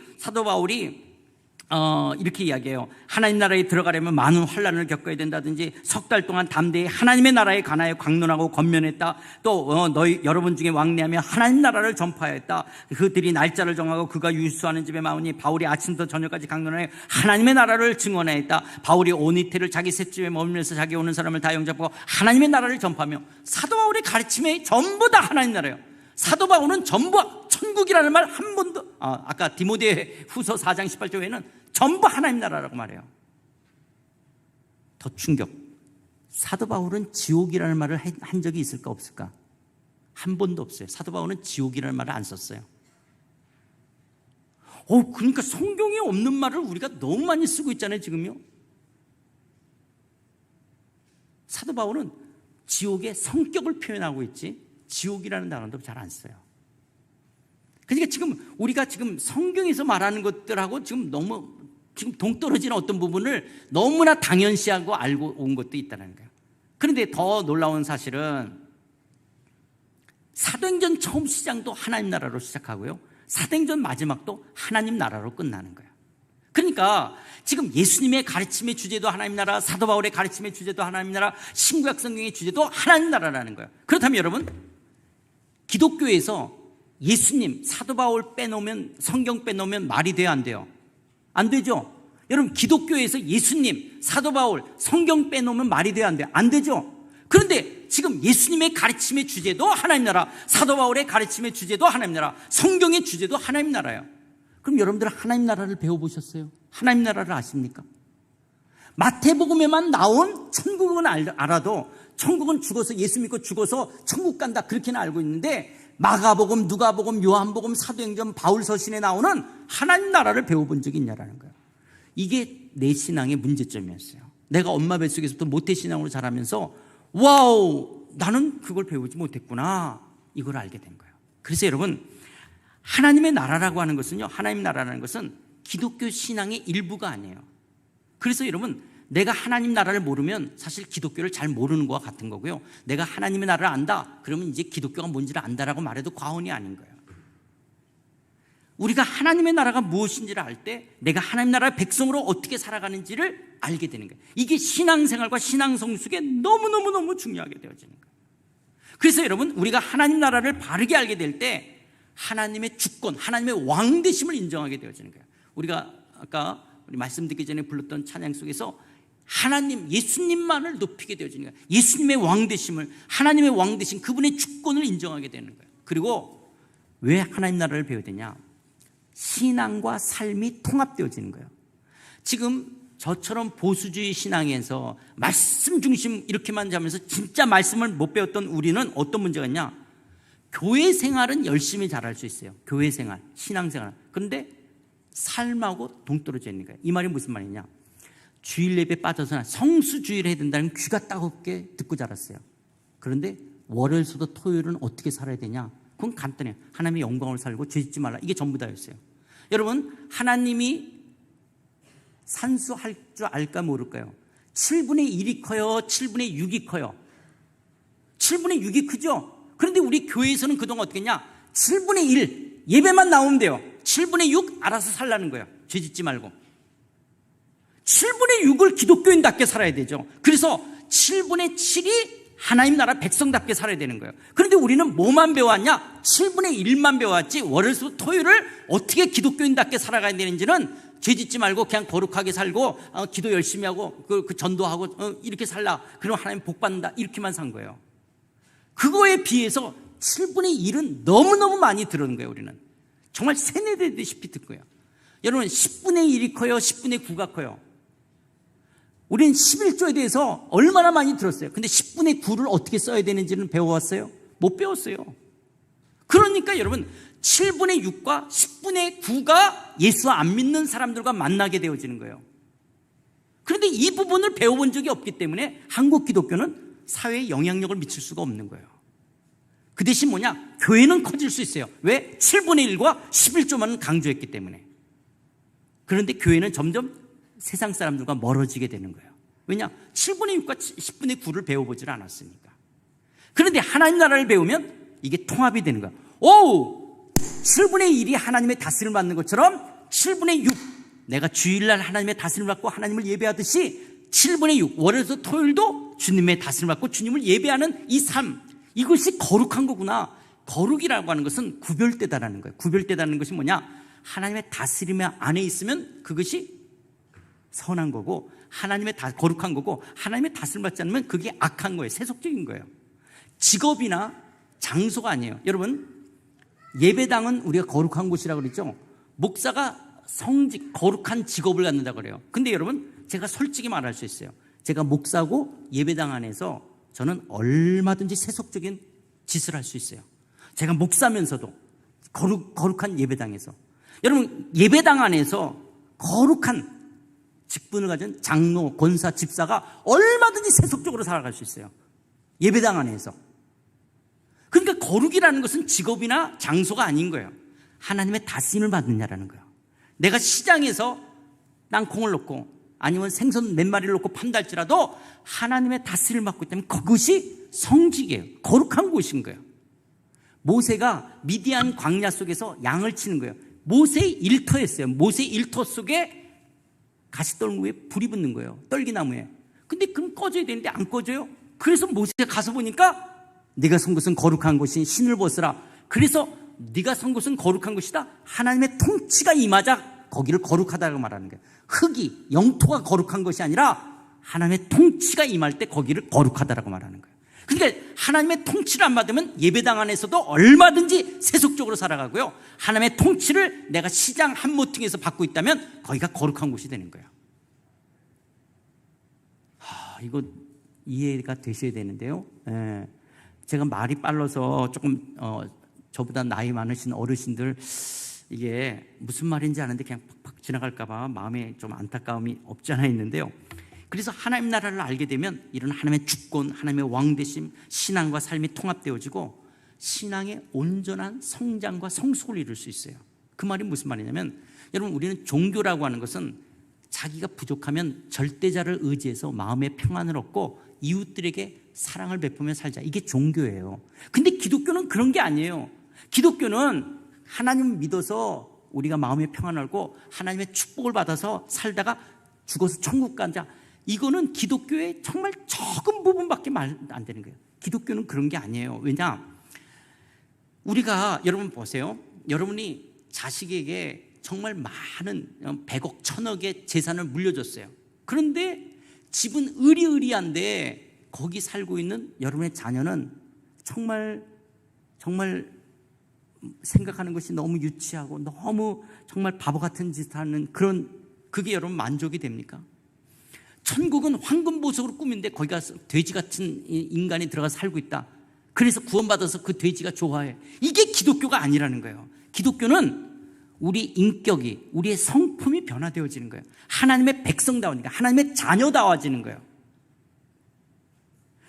이렇게 이야기해요. 하나님 나라에 들어가려면 많은 환난을 겪어야 된다든지, 석 달 동안 담대히 하나님의 나라에 관하여 강론하고 권면했다. 또 너희 여러분 중에 왕래하며 하나님 나라를 전파하였다. 그들이 날짜를 정하고 그가 유수하는 집에 마오니 바울이 아침부터 저녁까지 강론하여 하나님의 나라를 증언하였다. 바울이 온 이틀을 자기 셋집에 머물면서 자기 오는 사람을 다 영접하고 하나님의 나라를 전파하며. 사도 바울의 가르침에 전부 다 하나님 나라예요. 사도 바울은 전부 천국이라는 말 한 번도, 아까 디모데후서 4장 18절에는 전부 하나님 나라라고 말해요. 더 충격. 사도 바울은 지옥이라는 말을 한 적이 있을까 없을까? 한 번도 없어요. 사도 바울은 지옥이라는 말을 안 썼어요. 그러니까 성경에 없는 말을 우리가 너무 많이 쓰고 있잖아요, 지금요. 사도 바울은 지옥의 성격을 표현하고 있지 지옥이라는 단어도 잘 안 써요. 그러니까 지금 우리가 지금 성경에서 말하는 것들하고 지금 너무 동떨어지는 어떤 부분을 너무나 당연시하고 알고 온 것도 있다는 거예요. 그런데 더 놀라운 사실은 사도행전 처음 시장도 하나님 나라로 시작하고요, 사도행전 마지막도 하나님 나라로 끝나는 거예요. 그러니까 지금 예수님의 가르침의 주제도 하나님 나라, 사도 바울의 가르침의 주제도 하나님 나라, 신구약 성경의 주제도 하나님 나라라는 거예요. 그렇다면 여러분, 기독교에서 예수님, 사도 바울 빼놓으면, 성경 빼놓으면 말이 돼요, 안 돼요? 안 되죠? 여러분, 기독교에서 예수님, 사도 바울, 성경 빼놓으면 말이 돼요, 안 돼요? 안 되죠? 그런데 지금 예수님의 가르침의 주제도 하나님 나라, 사도 바울의 가르침의 주제도 하나님 나라, 성경의 주제도 하나님 나라예요. 그럼 여러분들 하나님 나라를 배워보셨어요? 하나님 나라를 아십니까? 마태복음에만 나온 천국은 알아도, 천국은 죽어서, 예수 믿고 죽어서 천국 간다, 그렇게는 알고 있는데, 마가복음, 누가복음, 요한복음, 사도행전, 바울서신에 나오는 하나님 나라를 배워본 적이 있냐라는 거예요. 이게 내 신앙의 문제점이었어요. 내가 엄마 뱃속에서부터 모태신앙으로 자라면서 와우, 나는 그걸 배우지 못했구나, 이걸 알게 된 거예요. 그래서 여러분, 하나님의 나라라고 하는 것은요, 하나님 나라라는 것은 기독교 신앙의 일부가 아니에요. 그래서 여러분, 내가 하나님 나라를 모르면 사실 기독교를 잘 모르는 것과 같은 거고요, 내가 하나님의 나라를 안다 그러면 이제 기독교가 뭔지를 안다라고 말해도 과언이 아닌 거예요. 우리가 하나님의 나라가 무엇인지를 알 때 내가 하나님 나라의 백성으로 어떻게 살아가는지를 알게 되는 거예요. 이게 신앙생활과 신앙성숙에 너무너무 중요하게 되어지는 거예요. 그래서 여러분, 우리가 하나님 나라를 바르게 알게 될 때 하나님의 주권, 하나님의 왕되심을 인정하게 되어지는 거예요. 우리가 아까 우리 말씀드리기 전에 불렀던 찬양 속에서 하나님, 예수님만을 높이게 되어지는 거예요. 예수님의 왕되심을, 하나님의 왕되심, 그분의 주권을 인정하게 되는 거예요. 그리고 왜 하나님 나라를 배워야 되냐? 신앙과 삶이 통합되어지는 거예요. 지금 저처럼 보수주의 신앙에서 말씀 중심 이렇게만 자면서 진짜 말씀을 못 배웠던 우리는 어떤 문제가 있냐? 교회 생활은 열심히 잘할 수 있어요. 교회 생활, 신앙 생활. 그런데 삶하고 동떨어져 있는 거예요. 이 말이 무슨 말이냐? 주일 예배 빠져서나 성수주의를 해야 된다는 귀가 따갑게 듣고 자랐어요. 그런데 월요일, 수도, 토요일은 어떻게 살아야 되냐? 그건 간단해요. 하나님의 영광을 살고 죄 짓지 말라, 이게 전부 다였어요. 여러분, 하나님이 산수할 줄 알까 모를까요? 7분의 1이 커요? 7분의 6이 커요? 7분의 6이 크죠? 그런데 우리 교회에서는 그동안 어떻게 했냐? 7분의 1 예배만 나오면 돼요. 7분의 6 알아서 살라는 거예요. 죄 짓지 말고. 7분의 6을 기독교인답게 살아야 되죠. 그래서 7분의 7이 하나님 나라 백성답게 살아야 되는 거예요. 그런데 우리는 뭐만 배웠냐? 7분의 1만 배웠지, 월요일부터 토요일을 어떻게 기독교인답게 살아가야 되는지는 죄 짓지 말고 그냥 거룩하게 살고 기도 열심히 하고 그 전도하고 이렇게 살라, 그럼 하나님 복 받는다, 이렇게만 산 거예요. 그거에 비해서 7분의 1은 너무너무 많이 들은 거예요. 우리는 정말 세뇌되듯이 듣 거예요. 여러분, 10분의 1이 커요? 10분의 9가 커요? 우리는 11조에 대해서 얼마나 많이 들었어요. 근데 10분의 9를 어떻게 써야 되는지는 배워왔어요? 못 배웠어요. 그러니까 여러분, 7분의 6과 10분의 9가 예수 안 믿는 사람들과 만나게 되어지는 거예요. 그런데 이 부분을 배워본 적이 없기 때문에 한국 기독교는 사회에 영향력을 미칠 수가 없는 거예요. 그 대신 뭐냐? 교회는 커질 수 있어요. 왜? 7분의 1과 11조만 강조했기 때문에. 그런데 교회는 점점 세상 사람들과 멀어지게 되는 거예요. 왜냐? 7분의 6과 10분의 9를 배워보질 않았으니까. 그런데 하나님 나라를 배우면 이게 통합이 되는 거예요. 오! 7분의 1이 하나님의 다스림을 받는 것처럼 7분의 6, 내가 주일날 하나님의 다스림을 받고 하나님을 예배하듯이 7분의 6, 월요일에서 토요일도 주님의 다스림을 받고 주님을 예배하는 이 삶, 이것이 거룩한 거구나. 거룩이라고 하는 것은 구별되다라는 거예요. 구별되다는 것이 뭐냐? 하나님의 다스림 안에 있으면 그것이 선한 거고, 하나님의 거룩한 거고, 하나님의 다스림 받지 않으면 그게 악한 거예요. 세속적인 거예요. 직업이나 장소가 아니에요. 여러분, 예배당은 우리가 거룩한 곳이라고 그랬죠. 목사가 거룩한 직업을 갖는다고 그래요. 근데 여러분, 제가 솔직히 말할 수 있어요. 제가 목사고 예배당 안에서 저는 얼마든지 세속적인 짓을 할 수 있어요. 제가 목사면서도 거룩한 예배당에서. 여러분, 예배당 안에서 거룩한 직분을 가진 장로, 권사, 집사가 얼마든지 세속적으로 살아갈 수 있어요. 예배당 안에서. 그러니까 거룩이라는 것은 직업이나 장소가 아닌 거예요. 하나님의 다스림을 받느냐라는 거예요. 내가 시장에서 땅콩을 놓고 아니면 생선 몇 마리를 놓고 판달지라도 하나님의 다스림을 받고 있다면 그것이 성직이에요. 거룩한 곳인 거예요. 모세가 미디안 광야 속에서 양을 치는 거예요. 모세의 일터였어요. 모세의 일터 속에 가시떨무에 불이 붙는 거예요. 떨기나무에. 근데 그럼 꺼져야 되는데 안 꺼져요. 그래서 모세가 가서 보니까 네가 선 곳은 거룩한 곳인 신을 벗으라. 그래서 네가 선 곳은 거룩한 곳이다. 하나님의 통치가 임하자 거기를 거룩하다고 말하는 거예요. 흙이 영토가 거룩한 것이 아니라 하나님의 통치가 임할 때 거기를 거룩하다라고 말하는 거예요. 그러니까 하나님의 통치를 안 받으면 예배당 안에서도 얼마든지 세속적으로 살아가고요. 하나님의 통치를 내가 시장 한 모퉁이에서 받고 있다면 거기가 거룩한 곳이 되는 거예요. 이거 이해가 되셔야 되는데요. 제가 말이 빨라서 조금 저보다 나이 많으신 어르신들 이게 무슨 말인지 아는데 그냥 팍팍 지나갈까 봐 마음에 좀 안타까움이 없지 않아 있는데요. 그래서 하나님 나라를 알게 되면 이런 하나님의 주권, 하나님의 왕되심, 신앙과 삶이 통합되어지고 신앙의 온전한 성장과 성숙을 이룰 수 있어요. 그 말이 무슨 말이냐면, 여러분, 우리는 종교라고 하는 것은 자기가 부족하면 절대자를 의지해서 마음의 평안을 얻고 이웃들에게 사랑을 베푸며 살자. 이게 종교예요. 근데 기독교는 그런 게 아니에요. 기독교는 하나님 믿어서 우리가 마음의 평안을 얻고 하나님의 축복을 받아서 살다가 죽어서 천국 가자. 이거는 기독교의 정말 적은 부분밖에 말 안 되는 거예요. 기독교는 그런 게 아니에요. 왜냐? 우리가, 여러분 보세요. 여러분이 자식에게 정말 많은 100억, 1000억의 재산을 물려줬어요. 그런데 집은 으리으리한데 거기 살고 있는 여러분의 자녀는 정말 생각하는 것이 너무 유치하고 너무 정말 바보 같은 짓 하는 그게 여러분 만족이 됩니까? 천국은 황금보석으로 꾸민데 거기 가서 돼지 같은 인간이 들어가서 살고 있다. 그래서 구원받아서 그 돼지가 좋아해. 이게 기독교가 아니라는 거예요. 기독교는 우리 인격이, 우리의 성품이 변화되어지는 거예요. 하나님의 백성다우니까 하나님의 자녀다워지는 거예요.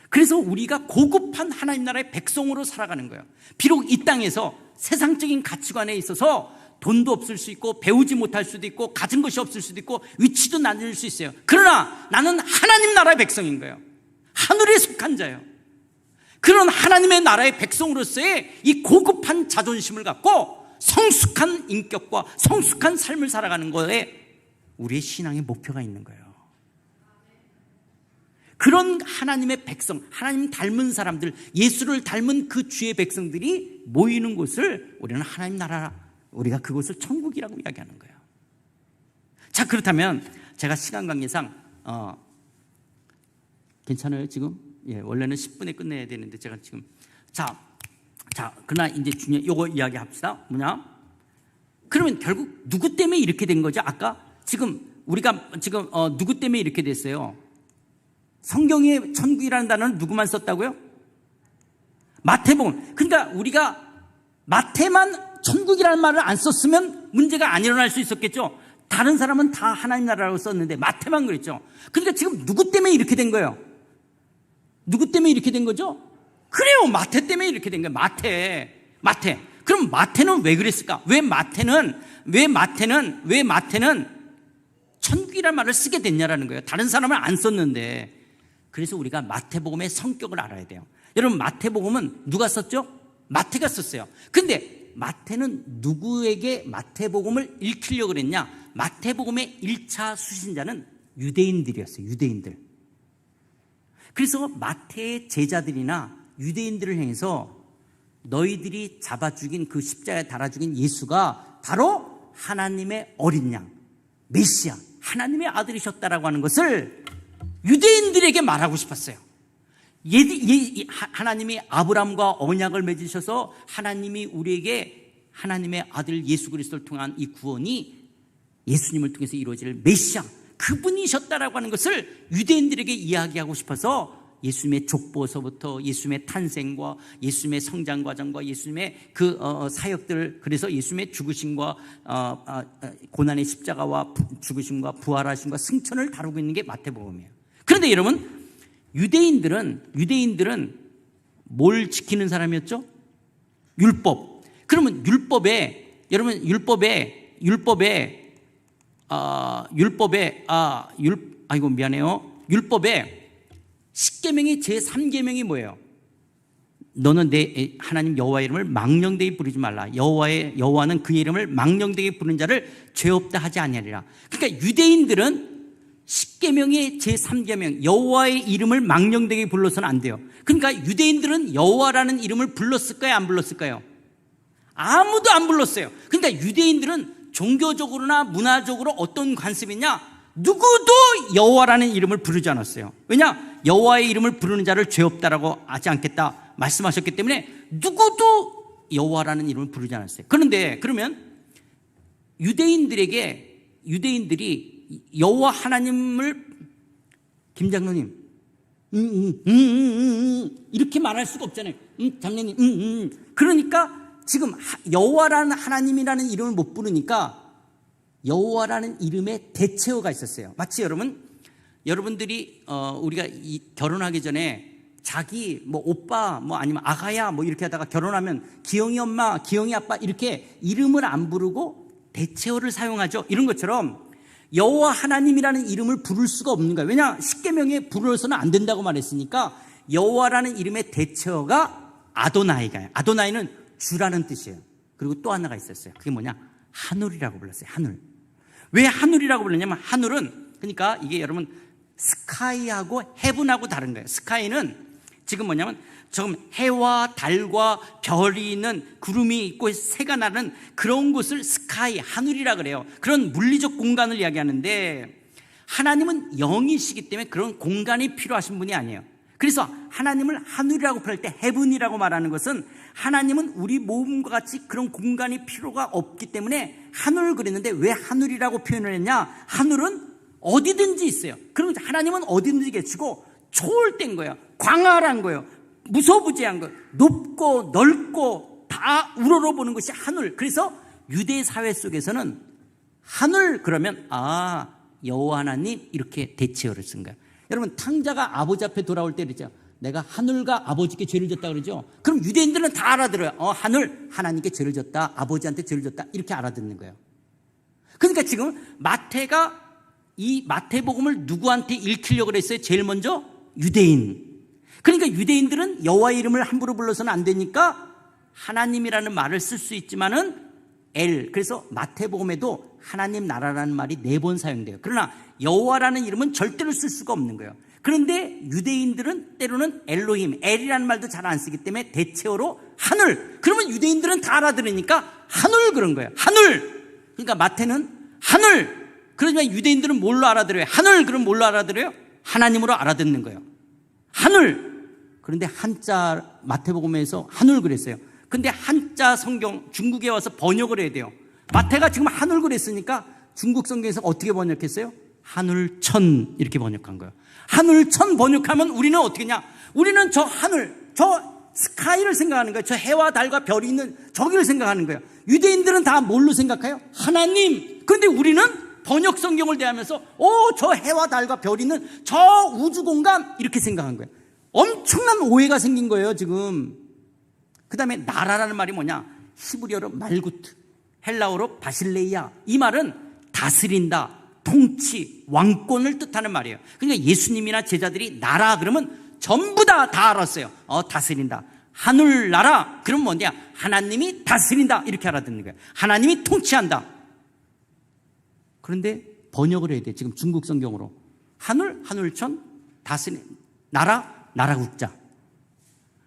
그래서 우리가 고급한 하나님 나라의 백성으로 살아가는 거예요. 비록 이 땅에서 세상적인 가치관에 있어서 돈도 없을 수 있고 배우지 못할 수도 있고 가진 것이 없을 수도 있고 위치도 낮을 수 있어요. 그러나 나는 하나님 나라의 백성인 거예요. 하늘에 속한 자예요. 그런 하나님의 나라의 백성으로서의 이 고급한 자존심을 갖고 성숙한 인격과 성숙한 삶을 살아가는 거에 우리의 신앙의 목표가 있는 거예요. 그런 하나님의 백성, 하나님 닮은 사람들, 예수를 닮은 그 주의 백성들이 모이는 곳을 우리는 하나님 나라, 우리가 그곳을 천국이라고 이야기하는 거예요. 자, 그렇다면 제가 시간 관계상 괜찮아요 지금? 예, 원래는 10분에 끝내야 되는데 제가 지금 자, 그러나 이제 중요한 요거 이야기합시다. 뭐냐? 그러면 결국 누구 때문에 이렇게 된 거죠? 아까 우리가 누구 때문에 이렇게 됐어요? 성경에 천국이라는 단어는 누구만 썼다고요? 마태복음. 그러니까 우리가 마태만 천국이라는 말을 안 썼으면 문제가 안 일어날 수 있었겠죠. 다른 사람은 다 하나님 나라라고 썼는데 마태만 그랬죠. 그러니까 지금 누구 때문에 이렇게 된 거예요? 누구 때문에 이렇게 된 거죠? 그래요, 마태 때문에 이렇게 된 거예요. 마태. 그럼 마태는 왜 그랬을까? 왜 마태는 천국이라는 말을 쓰게 됐냐라는 거예요. 다른 사람은 안 썼는데. 그래서 우리가 마태복음의 성격을 알아야 돼요. 여러분, 마태복음은 누가 썼죠? 마태가 썼어요. 근데 마태는 누구에게 마태복음을 읽히려고 그랬냐? 마태복음의 1차 수신자는 유대인들이었어요. 유대인들. 그래서 마태의 제자들이나 유대인들을 향해서 너희들이 잡아 죽인 그 십자가에 달아 죽인 예수가 바로 하나님의 어린 양, 메시아, 하나님의 아들이셨다라고 하는 것을 유대인들에게 말하고 싶었어요. 하나님이 아브라함과 언약을 맺으셔서 하나님이 우리에게 하나님의 아들 예수 그리스도를 통한 이 구원이 예수님을 통해서 이루어질 메시아, 그분이셨다라고 하는 것을 유대인들에게 이야기하고 싶어서 예수님의 족보서부터 예수님의 탄생과 예수님의 성장 과정과 예수님의 그 사역들, 그래서 예수님의 죽으심과 고난의 십자가와 죽으심과 부활하심과 승천을 다루고 있는 게 마태복음이에요. 그런데 여러분, 유대인들은 뭘 지키는 사람이었죠? 율법. 그러면 율법에 율법에 10계명의 제3계명이 뭐예요? 너는 내 하나님 여호와의 이름을 망령되게 부르지 말라. 여호와는 그의 이름을 망령되게 부르는 자를 죄 없다 하지 아니하리라. 그러니까 유대인들은 10계명의 제3계명 여호와의 이름을 망령되게 불러서는 안 돼요. 그러니까 유대인들은 여호와라는 이름을 불렀을까요? 안 불렀을까요? 아무도 안 불렀어요. 그러니까 유대인들은 종교적으로나 문화적으로 어떤 관습이 있냐? 누구도 여호와라는 이름을 부르지 않았어요. 왜냐? 여호와의 이름을 부르는 자를 죄 없다라고 하지 않겠다 말씀하셨기 때문에 누구도 여호와라는 이름을 부르지 않았어요. 그런데 그러면 유대인들이 여호와 하나님을 김장로님 이렇게 말할 수가 없잖아요. 장로님 그러니까 지금 여호와라는 하나님이라는 이름을 못 부르니까 여호와라는 이름에 대체어가 있었어요. 마치 여러분들이 우리가 결혼하기 전에 자기 뭐 오빠 뭐 아니면 아가야 뭐 이렇게 하다가 결혼하면 기영이 엄마 기영이 아빠 이렇게 이름을 안 부르고 대체어를 사용하죠. 이런 것처럼 여호와 하나님이라는 이름을 부를 수가 없는 거예요. 왜냐? 10계명에 부르서는 안 된다고 말했으니까 여호와라는 이름의 대체어가 아도나이가요. 아도나이는 주라는 뜻이에요. 그리고 또 하나가 있었어요. 그게 뭐냐? 하늘이라고 불렀어요. 하늘. 왜 하늘이라고 불렀냐면 하늘은 그러니까 이게 여러분 스카이하고 헤븐하고 다른 거예요. 스카이는 지금 뭐냐면 지금 해와 달과 별이 있는 구름이 있고 새가 나는 그런 곳을 스카이, 하늘이라 그래요. 그런 물리적 공간을 이야기하는데 하나님은 영이시기 때문에 그런 공간이 필요하신 분이 아니에요. 그래서 하나님을 하늘이라고 표현할 때 헤븐이라고 말하는 것은 하나님은 우리 몸과 같이 그런 공간이 필요가 없기 때문에 하늘을 그랬는데 왜 하늘이라고 표현을 했냐? 하늘은 어디든지 있어요. 그럼 하나님은 어디든지 계시고 초월된 거예요. 광활한 거예요. 무소부지한 거예요. 높고 넓고 다 우러러보는 것이 하늘. 그래서 유대 사회 속에서는 하늘 그러면 여호와 하나님 이렇게 대체어를 쓴 거예요. 여러분 탕자가 아버지 앞에 돌아올 때 그러죠. 내가 하늘과 아버지께 죄를 졌다 그러죠. 그럼 유대인들은 다 알아들어요. 하늘 하나님께 죄를 졌다. 아버지한테 죄를 졌다. 이렇게 알아듣는 거예요. 그러니까 지금 마태가 이 마태복음을 누구한테 읽히려고 그랬어요? 제일 먼저 유대인. 그러니까 유대인들은 여호와의 이름을 함부로 불러서는 안 되니까 하나님이라는 말을 쓸 수 있지만은 그래서 마태복음에도 하나님 나라라는 말이 4번 사용돼요. 그러나 여호와라는 이름은 절대로 쓸 수가 없는 거예요. 그런데 유대인들은 때로는 엘로힘, 엘이라는 말도 잘 안 쓰기 때문에 대체어로 하늘. 그러면 유대인들은 다 알아들으니까 하늘 그런 거예요. 하늘. 그러니까 마태는 하늘. 그러지만 유대인들은 뭘로 알아들어요? 하늘. 그럼 뭘로 알아들어요? 하나님으로 알아듣는 거예요. 하늘. 그런데 한자 마태복음에서 하늘 그랬어요. 근데 한자 성경 중국에 와서 번역을 해야 돼요. 마태가 지금 하늘 그랬으니까 중국 성경에서 어떻게 번역했어요? 하늘천 이렇게 번역한 거예요. 하늘천 번역하면 우리는 어떻게 했냐? 우리는 저 하늘, 저 스카이를 생각하는 거예요. 저 해와 달과 별이 있는 저기를 생각하는 거예요. 유대인들은 다 뭘로 생각해요? 하나님. 그런데 우리는 번역 성경을 대하면서 저 해와 달과 별이 있는 저 우주 공간 이렇게 생각한 거예요. 엄청난 오해가 생긴 거예요 지금. 그 다음에 나라라는 말이 뭐냐? 히브리어로 말구트, 헬라어로 바실레이아. 이 말은 다스린다, 통치, 왕권을 뜻하는 말이에요. 그러니까 예수님이나 제자들이 나라 그러면 전부 다 알았어요. 다스린다. 하늘나라 그러면 뭐냐? 하나님이 다스린다 이렇게 알아듣는 거예요. 하나님이 통치한다. 그런데 번역을 해야 돼. 지금 중국 성경으로 하늘, 하늘천, 다스린 나라, 나라국자.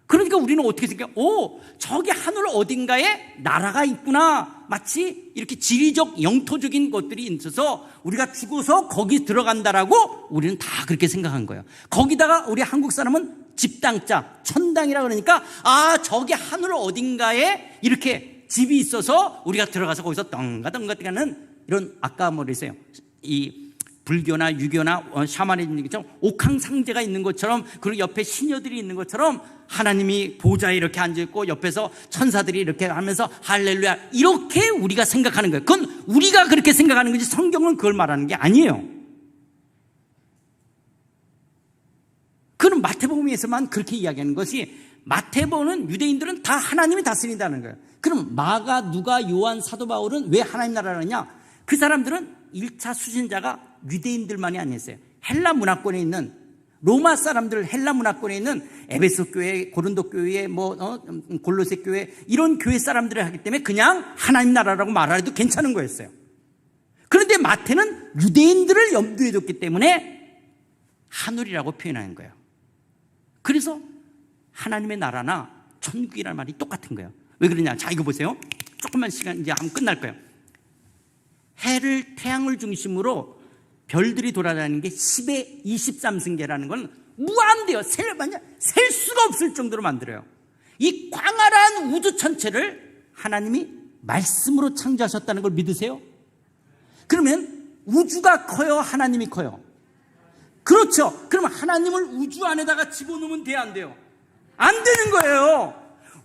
그러니까 우리는 어떻게 생각해요? 저기 하늘 어딘가에 나라가 있구나. 마치 이렇게 지리적 영토적인 것들이 있어서 우리가 죽어서 거기 들어간다라고 우리는 다 그렇게 생각한 거예요. 거기다가 우리 한국 사람은 집당자, 천당이라 그러니까 저기 하늘 어딘가에 이렇게 집이 있어서 우리가 들어가서 거기서 덩가덩가 하는 이런 아까 뭐랬어요? 이 불교나 유교나 샤머니즘처럼 옥황상제가 있는 것처럼 그리고 옆에 시녀들이 있는 것처럼 하나님이 보좌에 이렇게 앉아있고 옆에서 천사들이 이렇게 하면서 할렐루야 이렇게 우리가 생각하는 거예요. 그건 우리가 그렇게 생각하는 거지 성경은 그걸 말하는 게 아니에요. 그건 마태복음에서만 그렇게 이야기하는 것이 마태복음은 유대인들은 다 하나님이 다스린다는 거예요. 그럼 마가, 누가, 요한, 사도 바울은 왜 하나님 나라라냐? 그 사람들은 1차 수신자가 유대인들만이 아니었어요. 헬라 문화권에 있는 로마 사람들 헬라 문화권에 있는 에베소 교회, 고린도 교회, 골로새 교회 이런 교회 사람들이 하기 때문에 그냥 하나님 나라라고 말해도 괜찮은 거였어요. 그런데 마태는 유대인들을 염두에 뒀기 때문에 하늘이라고 표현하는 거예요. 그래서 하나님의 나라나 천국이라는 말이 똑같은 거예요. 왜 그러냐? 자, 이거 보세요. 조금만 시간 이제 하면 끝날 거예요. 태양을 중심으로 별들이 돌아다니는 게 10의 23승계라는 건 무한대요. 셀 수가 없을 정도로 만들어요. 이 광활한 우주 전체를 하나님이 말씀으로 창조하셨다는 걸 믿으세요? 그러면 우주가 커요? 하나님이 커요? 그렇죠. 그럼 하나님을 우주 안에다가 집어넣으면 돼요? 안 돼요? 안 되는 거예요.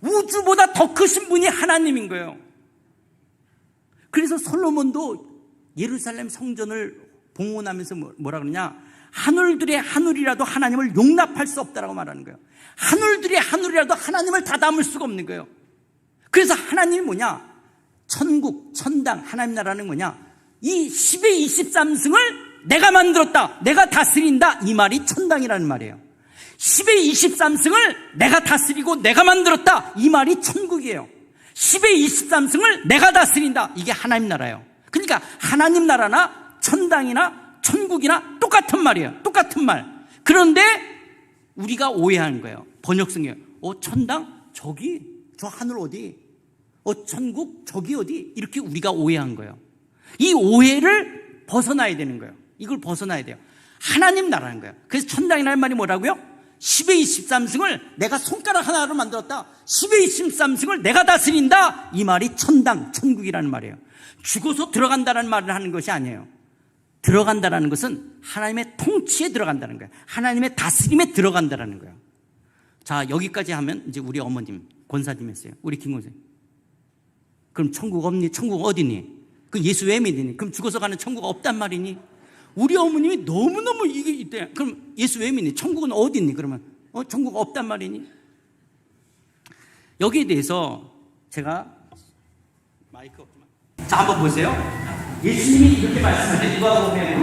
우주보다 더 크신 분이 하나님인 거예요. 그래서 솔로몬도 예루살렘 성전을 봉헌하면서 뭐라 그러냐? 하늘들의 하늘이라도 하나님을 용납할 수 없다라고 말하는 거예요. 하늘들의 하늘이라도 하나님을 다 담을 수가 없는 거예요. 그래서 하나님이 뭐냐? 천국, 천당, 하나님 나라는 뭐냐? 이 10의 23승을 내가 만들었다, 내가 다스린다, 이 말이 천당이라는 말이에요. 10의 23승을 내가 다스리고 내가 만들었다, 이 말이 천국이에요. 10의 23승을 내가 다스린다, 이게 하나님 나라예요. 그러니까 하나님 나라나 천당이나 천국이나 똑같은 말이에요. 똑같은 말. 그런데 우리가 오해하는 거예요. 번역성이에요. 천당? 저기? 저 하늘 어디? 천국? 저기 어디? 이렇게 우리가 오해한 거예요. 이 오해를 벗어나야 되는 거예요. 이걸 벗어나야 돼요. 하나님 나라는 거예요. 그래서 천당이라는 말이 뭐라고요? 10의 23승을 내가 손가락 하나로 만들었다, 10의 23승을 내가 다스린다, 이 말이 천당, 천국이라는 말이에요. 죽어서 들어간다는 말을 하는 것이 아니에요. 들어간다는 것은 하나님의 통치에 들어간다는 거예요. 하나님의 다스림에 들어간다는 거예요. 자, 여기까지 하면 이제 우리 어머님 권사님 했어요. 우리 김권생. 그럼 천국 없니? 천국 어디니? 그 예수 왜 믿니? 그럼 죽어서 가는 천국 없단 말이니? 우리 어머님이 너무너무 이게 있대. 그럼 예수 왜 믿니? 천국은 어디 있니? 그러면 천국 없단 말이니? 여기에 대해서 제가 마이크 없지만 자, 한번 보세요. 예수님이 이렇게 말씀하세요. 누가복음에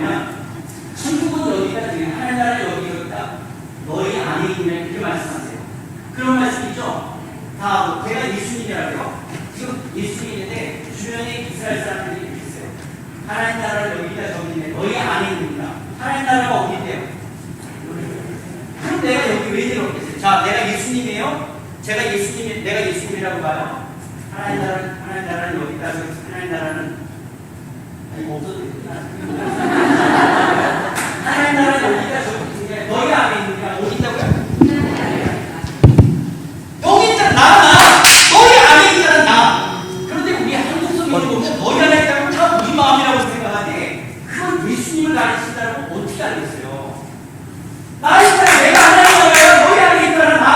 천국은 여기다, 하나님 나라는 여기다, 너희 안에 있냐, 이렇게 말씀하세요. 그런 말씀이죠. 다 제가 예수님이라고요. 지금 예수님이 있는데 주변에 이스라엘 사람들이 있어요. 하나님 나라는 여기다, 저기 있네. 너희 안에 있습니다. 하나님 나라가 어디 있대요? 그럼 내가 여기 왜 이러겠어요? 자, 내가 예수님이에요? 내가 예수님이라고 봐요. 하나님 나라는 여기다, 하나님 나라는 없어도 되구나. 하나님 나라는 여기다, 저기 있네. 너희 안에 있느냐? 어디 있다고요? 여기 있잖아, 나! 너희 안에 있잖아, 나! 그런데 우리 한국성이 보면 너희 안에 있다고 다 우리 마음이라고 생각하지, 그건 예수님을 가르친다고 어떻게 알겠어요? 나 있잖아, 내가 하나님 나라야, 너희 안에 있잖아, 나!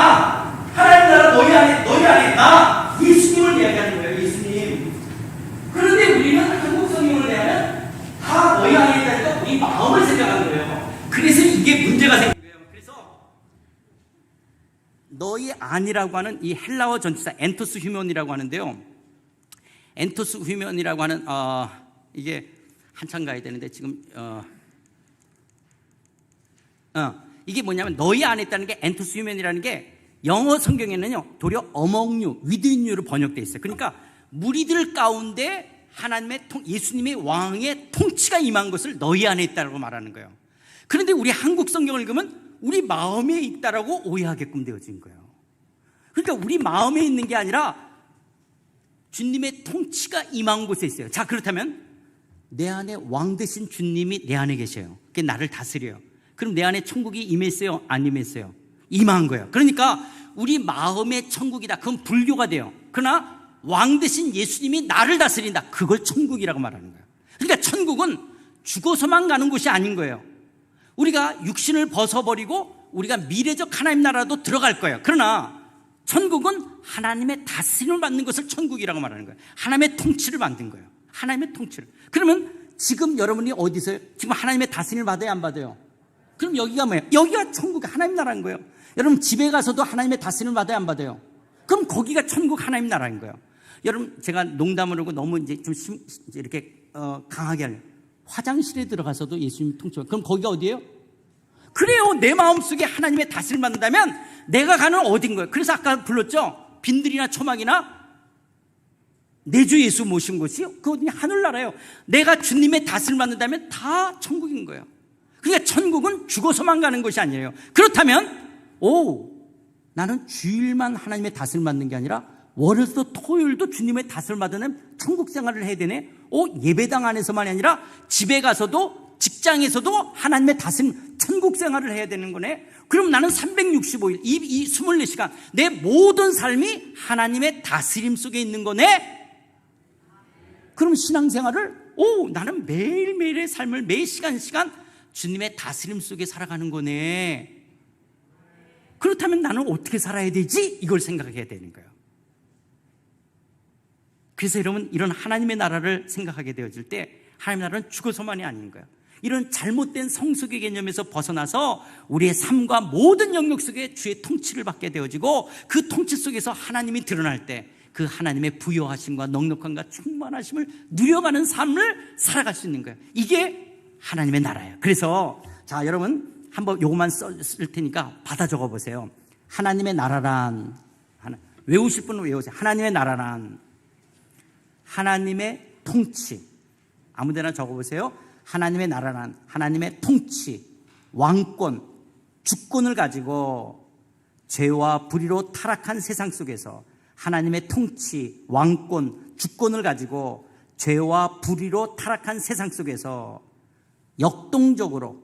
하나님 나라 너희 안에 나! 예수님을 이야기하는 거예요, 예수님. 그런데 우리는 한국성경을 내면 다 너희 안에 있다니까 우리 마음을 생각하는 거예요. 그래서 이게 문제가 생긴 거예요. 그래서 너희 안이라고 하는 이 헬라어 전치사 엔토스 휴면이라고 하는데요. 엔토스 휴면이라고 하는 이게 한참 가야 되는데 지금 이게 뭐냐면 너희 안에 있다는 게 엔토스 휴면이라는 게 영어 성경에는요 도리어 among you, within you로 번역되어 있어요. 그러니까 무리들 가운데 하나님의 예수님의 왕의 통치가 임한 것을 너희 안에 있다라고 말하는 거예요. 그런데 우리 한국 성경을 읽으면 우리 마음에 있다라고 오해하게끔 되어진 거예요. 그러니까 우리 마음에 있는 게 아니라 주님의 통치가 임한 곳에 있어요. 자, 그렇다면 내 안에 왕 되신 주님이 내 안에 계셔요. 그게 나를 다스려요. 그럼 내 안에 천국이 임했어요? 안 임했어요? 임한 거예요. 그러니까 우리 마음의 천국이다. 그건 불교가 돼요. 그러나 왕 되신 예수님이 나를 다스린다. 그걸 천국이라고 말하는 거예요. 그러니까 천국은 죽어서만 가는 곳이 아닌 거예요. 우리가 육신을 벗어버리고 우리가 미래적 하나님 나라도 들어갈 거예요. 그러나 천국은 하나님의 다스림을 받는 것을 천국이라고 말하는 거예요. 하나님의 통치를 만든 거예요. 하나님의 통치를. 그러면 지금 여러분이 어디서요? 지금 하나님의 다스림을 받아야 안 받아요? 그럼 여기가 뭐예요? 여기가 천국, 하나님 나라인 거예요. 여러분 집에 가서도 하나님의 다스림을 받아야 안 받아요? 그럼 거기가 천국 하나님 나라인 거예요. 여러분 제가 농담을 하고 너무 이제 좀 이렇게 강하게 하려고 화장실에 들어가서도 예수님 통치. 그럼 거기가 어디예요? 그래요. 내 마음속에 하나님의 다스림을 받는다면 내가 가는 어딘 거예요. 그래서 아까 불렀죠. 빈들이나 초막이나 내 주 예수 모신 곳이 그건 하늘나라예요. 내가 주님의 다스림을 받는다면 다 천국인 거예요. 그러니까 천국은 죽어서만 가는 것이 아니에요. 그렇다면 나는 주일만 하나님의 다스림을 받는 게 아니라 월요일도 토요일도 주님의 다스림을 받는 천국 생활을 해야 되네. 예배당 안에서만이 아니라 집에 가서도 직장에서도 하나님의 다스림 천국 생활을 해야 되는 거네. 그럼 나는 365일 이 24시간 내 모든 삶이 하나님의 다스림 속에 있는 거네. 그럼 신앙생활을 나는 매일매일의 삶을 매 시간 주님의 다스림 속에 살아가는 거네. 그렇다면 나는 어떻게 살아야 되지? 이걸 생각해야 되는 거예요. 그래서 여러분, 이런 하나님의 나라를 생각하게 되어질 때 하나님의 나라는 죽어서만이 아닌 거예요. 이런 잘못된 성숙의 개념에서 벗어나서 우리의 삶과 모든 영역 속에 주의 통치를 받게 되어지고 그 통치 속에서 하나님이 드러날 때 그 하나님의 부요하심과 넉넉함과 충만하심을 누려가는 삶을 살아갈 수 있는 거예요. 이게 하나님의 나라예요. 그래서 자, 여러분 한번 요것만 쓸 테니까 받아 적어 보세요. 하나님의 나라란, 외우실 분은 외우세요. 하나님의 나라란 하나님의 통치. 아무데나 적어 보세요. 하나님의 나라란 하나님의 통치, 왕권, 주권을 가지고 죄와 불의로 타락한 세상 속에서 하나님의 통치, 왕권, 주권을 가지고 죄와 불의로 타락한 세상 속에서 역동적으로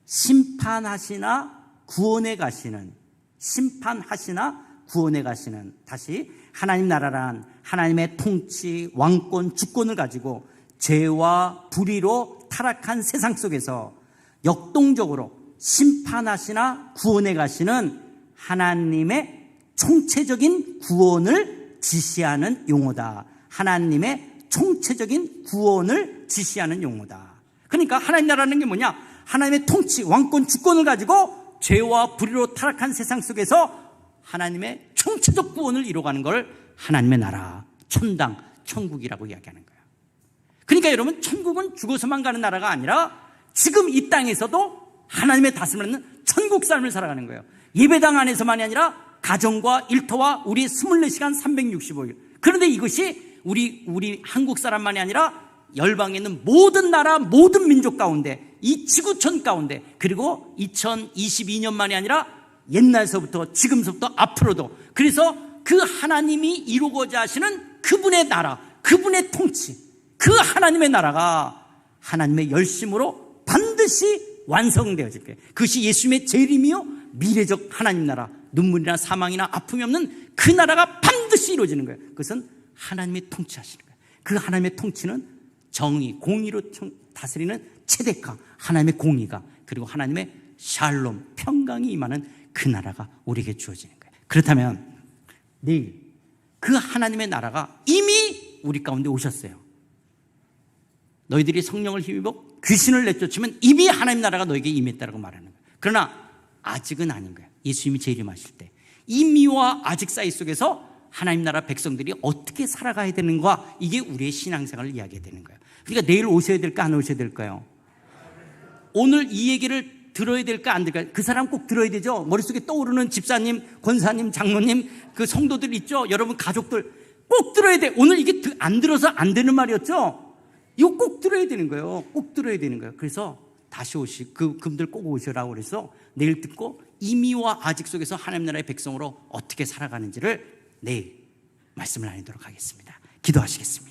심판하시나 구원해 가시는, 다시 하나님 나라란 하나님의 통치, 왕권, 주권을 가지고 죄와 불의로 타락한 세상 속에서 역동적으로 심판하시나 구원해 가시는 하나님의 총체적인 구원을 지시하는 용어다. 하나님의 총체적인 구원을 지시하는 용어다. 그러니까 하나님 나라는 게 뭐냐? 하나님의 통치, 왕권, 주권을 가지고 죄와 불의로 타락한 세상 속에서 하나님의 총체적 구원을 이루어가는 걸 하나님의 나라, 천당, 천국이라고 이야기하는 거예요. 그러니까 여러분, 천국은 죽어서만 가는 나라가 아니라 지금 이 땅에서도 하나님의 다스림을 받는 천국 삶을 살아가는 거예요. 예배당 안에서만이 아니라 가정과 일터와 우리 24시간 365일. 그런데 이것이 우리 한국 사람만이 아니라 열방에 있는 모든 나라, 모든 민족 가운데, 이 지구촌 가운데, 그리고 2022년만이 아니라 옛날서부터 지금서부터 앞으로도, 그래서 그 하나님이 이루고자 하시는 그분의 나라, 그분의 통치, 그 하나님의 나라가 하나님의 열심으로 반드시 완성되어질 거예요. 그것이 예수님의 재림이요 미래적 하나님 나라, 눈물이나 사망이나 아픔이 없는 그 나라가 반드시 이루어지는 거예요. 그것은 하나님의 통치하시는 거예요. 그 하나님의 통치는 정의, 공의로 다스리는 체데카, 하나님의 공의가, 그리고 하나님의 샬롬, 평강이 임하는 그 나라가 우리에게 주어지는 거예요. 그렇다면 내일 그 하나님의 나라가 이미 우리 가운데 오셨어요. 너희들이 성령을 힘입어 귀신을 내쫓으면 이미 하나님 나라가 너에게 임했다라고 말하는 거예요. 그러나 아직은 아닌 거예요. 예수님이 재림하실 때 이미와 아직 사이 속에서 하나님 나라 백성들이 어떻게 살아가야 되는가, 이게 우리의 신앙생활을 이야기해야 되는 거예요. 그러니까 내일 오셔야 될까 안 오셔야 될까요? 오늘 이 얘기를 들어야 될까 안 될까? 그 사람 꼭 들어야 되죠. 머릿속에 떠오르는 집사님, 권사님, 장로님, 그 성도들 있죠. 여러분 가족들 꼭 들어야 돼. 오늘 이게 안 들어서 안 되는 말이었죠. 이거 꼭 들어야 되는 거예요. 꼭 들어야 되는 거예요. 그래서 다시 그분들 꼭 오시라고 그래서 내일 듣고 이미와 아직 속에서 하나님 나라의 백성으로 어떻게 살아가는지를 내일 말씀을 나누도록 하겠습니다. 기도하시겠습니다.